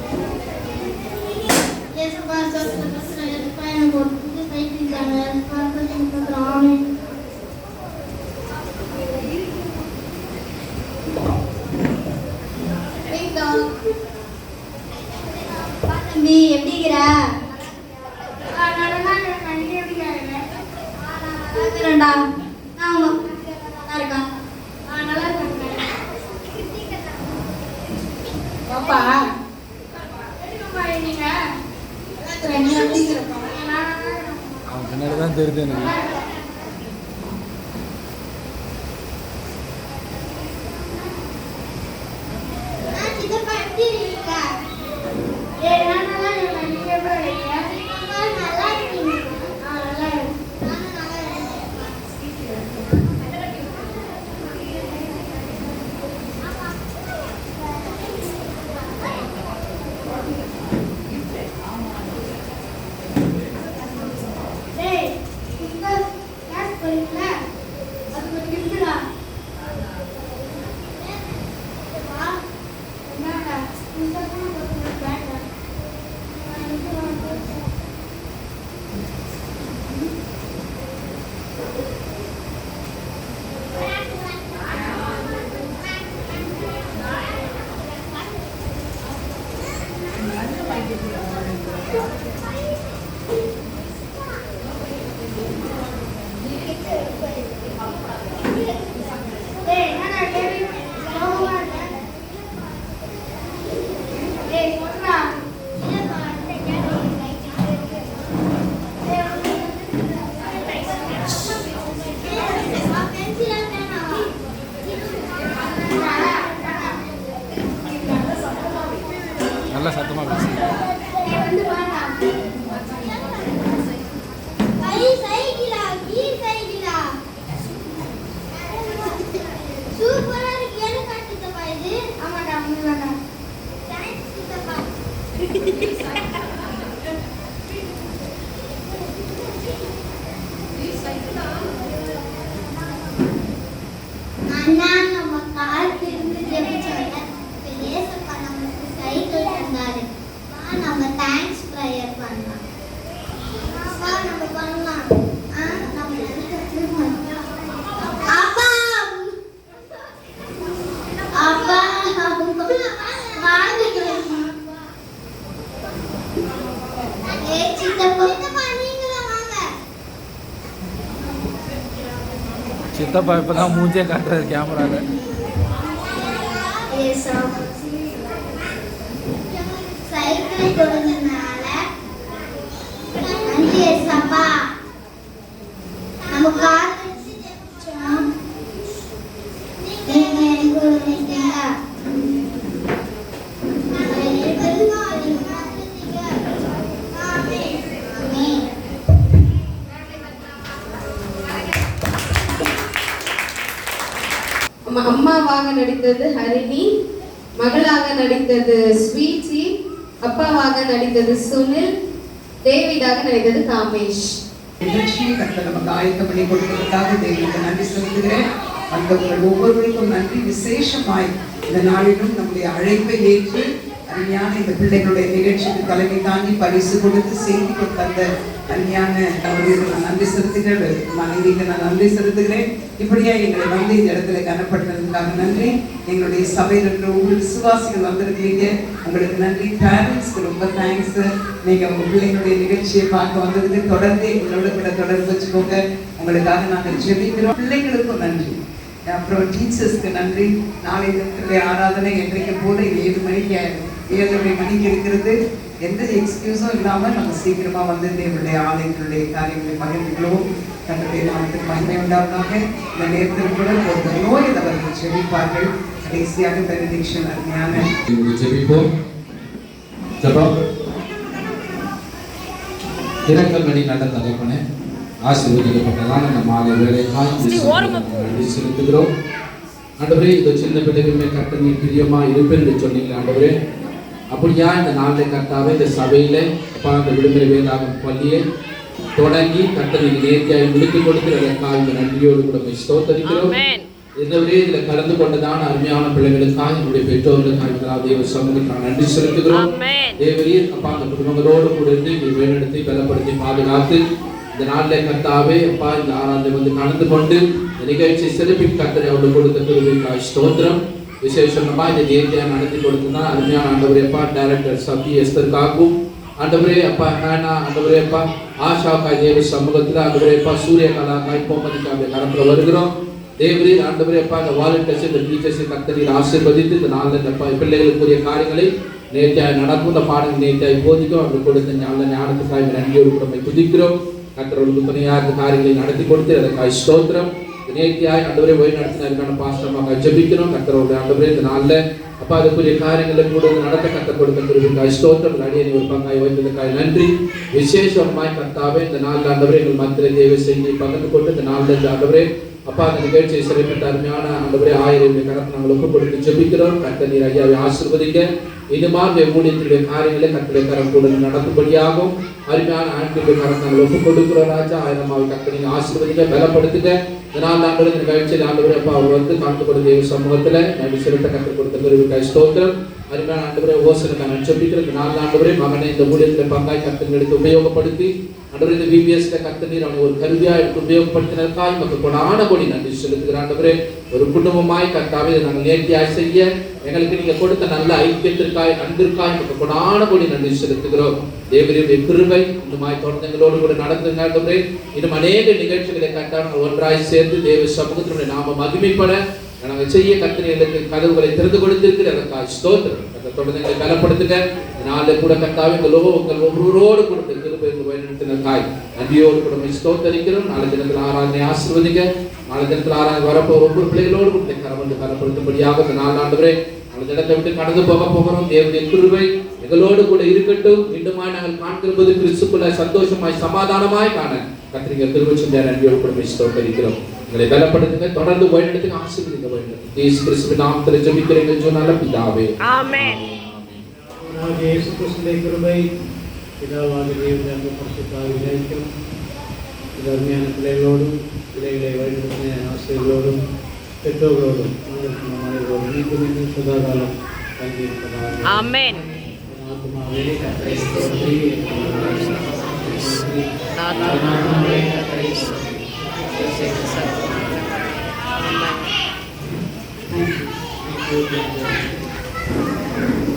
எசப்பா சொல்லுங்க. எசப்பா எனக்கு ஒரு புது சைக்கிள் தாங்க. எசப்பா நம்புறேன். ஆமென். தம்பி எப்படி இருக்கிற? இருக்கிறேன்டா. நான் நல்லா இருக்கேன். நல்லா இருக்கேன். பாப்பா நீங்க நீ எப்படி இருக்கிறப்பா? அவன் பின்னாடி தான் தெரியுது எனக்கு. சித்தப்பா எப்படி இருக்கீங்க? நான் நல்லா இருக்கேன். நீங்க எப்படி இருக்கீங்க? நல்லா இருக்கீங்க. நல்லா இருக்கேன். நானும் நல்லா இருக்கேன். டேய், இந்த கிளாஸ் போறீங்களா? அது ஒரு கிஃப்டா? என்னடா இந்த கூட போட்டு வேண்டாம். டேய் என்னடா டேய் சோகமா இருக்க? டேய் சொல்றா. நல்லா சத்தமாக பேசு. சூப்பரா இருக்கு. எனக்கு சித்தப்பா இது. ஆமாடா உண்மைதான்டா. தேங்க்ஸ் சித்தப்பா. அண்ணா நம்ம காத்திருந்து ஜெபிச்சோம்ல. இப்ப ஏசப்பா நமக்கு சைக்கிள் தந்தாரு. நம்ம தேங்க்ஸ் ப்ரேயர் பண்ணலாம். நம்ம பண்ணலாம். நம்ம நினைக்கிறது பண்ணலாம். அப்பா அப்பா வாங்க. சித்தப்பா நீங்களும் வாங்க. சித்தப்பா இப்போ தான் மூஞ்சே காட்டுறாரு கேமராவில். சைக்கிள் கொடுத்ததுனால நன்றி ஏசப்பா. நம்ம காத்து ஜெபிச்சோம். நீங்க எனக்கு கொடுத்தீங்க. அம்மாவாக நடித்தது ஹரிணி, மகளாக நடித்தது ஸ்வீட்டி, அப்பாவாக நடித்தது சுனில், டேவிடாக நடித்தது காமேஷ். நிகழ்ச்சியை கர்த்தர் நமக்கு ஆயத்தம் பண்ணி கொடுத்ததற்காக தேவனுக்கு நன்றி செலுத்துகிறேன். வந்தவர்கள் ஒவ்வொருவருக்கும் நன்றி. விசேஷமாய் இந்த நாளிலும் நம்முடைய அழைப்பை ஏற்று அருமையான இந்த பிள்ளைகளுடைய நிகழ்ச்சிக்கு தலைமை தாங்கி பரிசு கொடுத்து செய்தி தந்த அருமையான அவர்களுக்கு நான் நன்றி செலுத்துகிறேன். மனைவிக்கு நான் நன்றி செலுத்துகிறேன். இப்படியா எங்களை வந்து இந்த இடத்துல கனப்படுத்துறதுக்காக நன்றி. எங்களுடைய சபையில் இருக்கிற ஒவ்வொரு விசுவாசிகள் வந்திருக்கீங்க, உங்களுக்கு நன்றி. பேரண்ட்ஸ்க்கு ரொம்ப தேங்க்ஸ். நீங்க உங்க பிள்ளைங்களுடைய நிகழ்ச்சியை பார்க்க வந்ததுக்கு தொடர்ந்து எங்களோட கூட தொடர்பு வச்சுக்கோங்க. உங்களுக்காக நாங்கள் ஜெபிக்கிறோம். பிள்ளைங்களுக்கும் நன்றி. அப்புறம் டீச்சர்ஸ்க்கு நன்றி. நாளை தினத்திலே ஆராதனை என்றைக்கு போல 7 மணிக்கு இருக்கிறது. எந்த எக்ஸ்கியூஸும் இல்லாமல் நம்ம சீக்கிரமா வந்து தேவனுடைய ஆலயங்களுடைய காரியங்களை பகிர்ந்துக்கிறோம். கர்த்தருடைய நாமத்துக்கு மகிமை உண்டாவதாக. இந்த நேரத்தில் கூட ஒரு நோய் அவர்கள் ஜெபிப்பார்கள். கடைசியாக பெனிடிக்ஷன் அருமையான ஜெபிப்போம். ஜெபம். இரக்கங்கடி நல்ல தகப்பனே, ஆசீர்வதிக்கப்பட்டதான இந்த மாலை வேளைக்காய் நன்றி செலுத்துகிறோம். ஆண்டவரே, இந்த சின்ன பிள்ளைகளுமே கர்த்தர் நீர் பிரியமா இருப்பேன் என்று சொன்னீங்க ஆண்டவரே. அப்படியா இந்த நாளை கர்த்தாவே இந்த சபையில அப்பா அந்த விடுமுறை வேதாகம் பள்ளியை தொடங்கி கர்த்தர் நீங்க நேர்த்தியாய் முடித்துக் கொடுக்கிறதற்காக இந்த நன்றியோடு கூட ஸ்தோத்திரிக்கிறோம். இதோடய இதுல கலந்து கொண்டதான அருமையான பிள்ளைகளுக்காக என்னுடைய பெற்றோர்களுக்காக தேவ சமூகத்துக்காக நன்றி செலுத்துகிறோம். தேவரீர் அப்பா அந்த குடும்பங்களோடு கூட இருந்து இங்கே வழிநடத்தி பலப்படுத்தி பாதுகாத்து இந்த நாளிலே கர்த்தாவே அப்பா இந்த ஆராதனை வந்து கலந்து கொண்டு இந்த நிகழ்ச்சியை சிறப்பி கர்த்தரை அவர்கள் கொடுத்த திருவிழா ஸ்தோத்திரம். விசேஷமா இந்த நேர்த்தியாக நடத்தி கொடுத்ததான் அருமையான ஆண்டவரே அப்பா டைரக்டர் சபி எஸ்தர்காகவும் ஆண்டவரே அப்பா ஹேனா ஆண்டவரே அப்பா ஆஷாக்காய் தேவ சமூகத்தில் ஆண்டவரே அப்பா சூரிய கலாக்காய் கோமதிக்காக கரத்தில் வருகிறோம். தேவரீர் ஆண்டவரே அப்பா இந்த வாலண்டியர்ஸ் இந்த டீச்சர்ஸை கர்த்தரீர் ஆசீர்வதித்து இந்த நாளில் இந்த பிள்ளைகளுக்குரிய காரியங்களை நேர்த்தியாக நடக்கும், இந்த பாடங்கள் நேர்த்தியாக போதிக்கும். அவர்கள் கொடுத்த நல்ல ஞானத்துக்காக நன்றியோடு கூட துதிக்கிறோம். கர்த்தர்களுக்கு துணையாக இந்த காரியங்களை நடத்தி கொடுத்து அதற்காக ஸ்தோத்திரம். நேர்த்தியாய் ஆண்டவரே வழி நடத்தினதுக்கான பாஸ்டமாக ஜெபிக்கிறோம். கர்த்தரோட ஆண்டவரே இந்த நாளில் அப்பா அதுக்குரிய காரியங்களை கூட நடத்த கர்த்தர் கொடுத்த திருவிழா ஸ்தோத்திரம். அடியை ஒரு பங்காய் வைத்ததுக்காக நன்றி. விசேஷமாய் கர்த்தாவே இந்த நாளில் ஆண்டவரே எங்கள் மத்தியில் தேவ செய்தியை பகிர்ந்து கொண்டு இந்த நாளில் இந்த ஆண்டவரே அப்பா அந்த நிகழ்ச்சியை சிறைப்பட்ட அருமையான ஆண்டவரே 1000 கரத்தை நாங்கள் ஒப்பு கொடுத்து ஜெபிக்கிறோம். கர்த்தர் நீர் ஐயாவை ஆசீர்வதிக்க இதுமாதிரி ஊழியத்தினுடைய காரியங்களை கர்த்தருடைய கரம் கூட நடத்தும்படியாகும் அருமையான ஆண்டுடைய கரத்தை நாங்கள் ஒப்பு கொடுக்கிறோம். ராஜா 1000 கர்த்தர் நீங்க ஆசீர்வதிக்க பலப்படுத்துக. இதனால் ஆண்டு இந்த நிகழ்ச்சியில் ஆண்டவரே அப்பா அவர் வந்து கலந்து கொடுத்த தேவ சமூகத்தில் நன்றி செலுத்த கற்றுக் கொடுத்த பெருவிற்காக ஸ்தோத்திரம். அருமையான ஆண்டவரே ஓசனுக்கு நான் ஜெபிக்கிறேன். இந்த 4 ஆண்டவரே மகனை இந்த ஊழியத்தில் பங்காய் கர்த்தர் எடுத்து உபயோகப்படுத்தி ஆண்டவரே இந்த விபிஎஸ்ல கர்த்தர் நீர் அவனை ஒரு கருவியாக எடுத்து உபயோகப்படுத்தினதற்காக மக்கள் கொடான கொடி நன்றி செலுத்துகிற ஆண்டவரே. ஒரு குடும்பமாய் கர்த்தாவே நாங்கள் நேர்த்தியாய் செய்ய எங்களுக்கு நீங்க கொடுத்த நல்ல ஐக்கியத்திற்காய் அன்பிற்காய் மக்கள் கொடான கொடி நன்றி செலுத்துகிறோம். தேவருடைய கிருபை இன்னுமாய் தொடர்ந்து எங்களோடு கூட நடந்துங்க ஆண்டவரே. இன்னும் அநேக நிகழ்ச்சிகளை கர்த்தாவே ஒன்றாய் சேர்ந்து தேவ சமூகத்தினுடைய நாம மகிமைப்பட நாங்கள் செய்ய கர்த்தர் எங்களுக்கு கதவுகளை திறந்து கொடுத்திருக்கிற அதற்காக ஸ்தோத்திரம். தொடர்ந்து எங்களை பலப்படுத்துங்க. நாளை கூட கர்த்தாவே உங்கள் ஒவ்வொருவரோடு கூட கிருபை வழிநடத்தினதற்காய் நன்றியோடு கூட ஸ்தோத்தரிக்கிறோம். நாளை தினத்தில் ஆராதனை ஆசீர்வதிங்க. நாளை தினத்தில் ஆராதனை வரப்போ ஒவ்வொரு பிள்ளைகளோடு கூட கரம் வந்து பலப்படுத்தும்படியாக இந்த 4 ஆண்டவரே அந்த இடத்தை விட்டு கடந்து போகிறோம். தேவனுடைய கிருபை எங்களோடு கூட இருக்கட்டும். மீண்டுமாய் நாங்கள் காண்கிறது கிறிஸ்துக்குள்ள சந்தோஷமாய் சமாதானமாய் காண கர்த்தர் கிருபை செஞ்ச நன்றியோடு கூட ஸ்தோத்தரிக்கிறோம். எங்களை பலப்படுத்துங்க. தொடர்ந்து வழிநடத்துங்க. ஆசீர்வதிங்க. வழிநடத்துங்க. இயேசு கிறிஸ்துவின் நாமத்தில் ஜெபிக்கிறேன் சொன்னால பிதாவே ஆமென். இயேசு கிறிஸ்துவின் கிருபை பிதாவாகிய தேவனுடைய பரிசுத்த ஆவியானவரும் அருமையான பிள்ளைகளோடும் பிள்ளைகளை வழிநடத்தின ஆசிரியர்களோடும் பெற்றோர்களோடும் மீண்டும் சதாகாலம் தங்கியிருப்பதாக ஆமென். Thank you.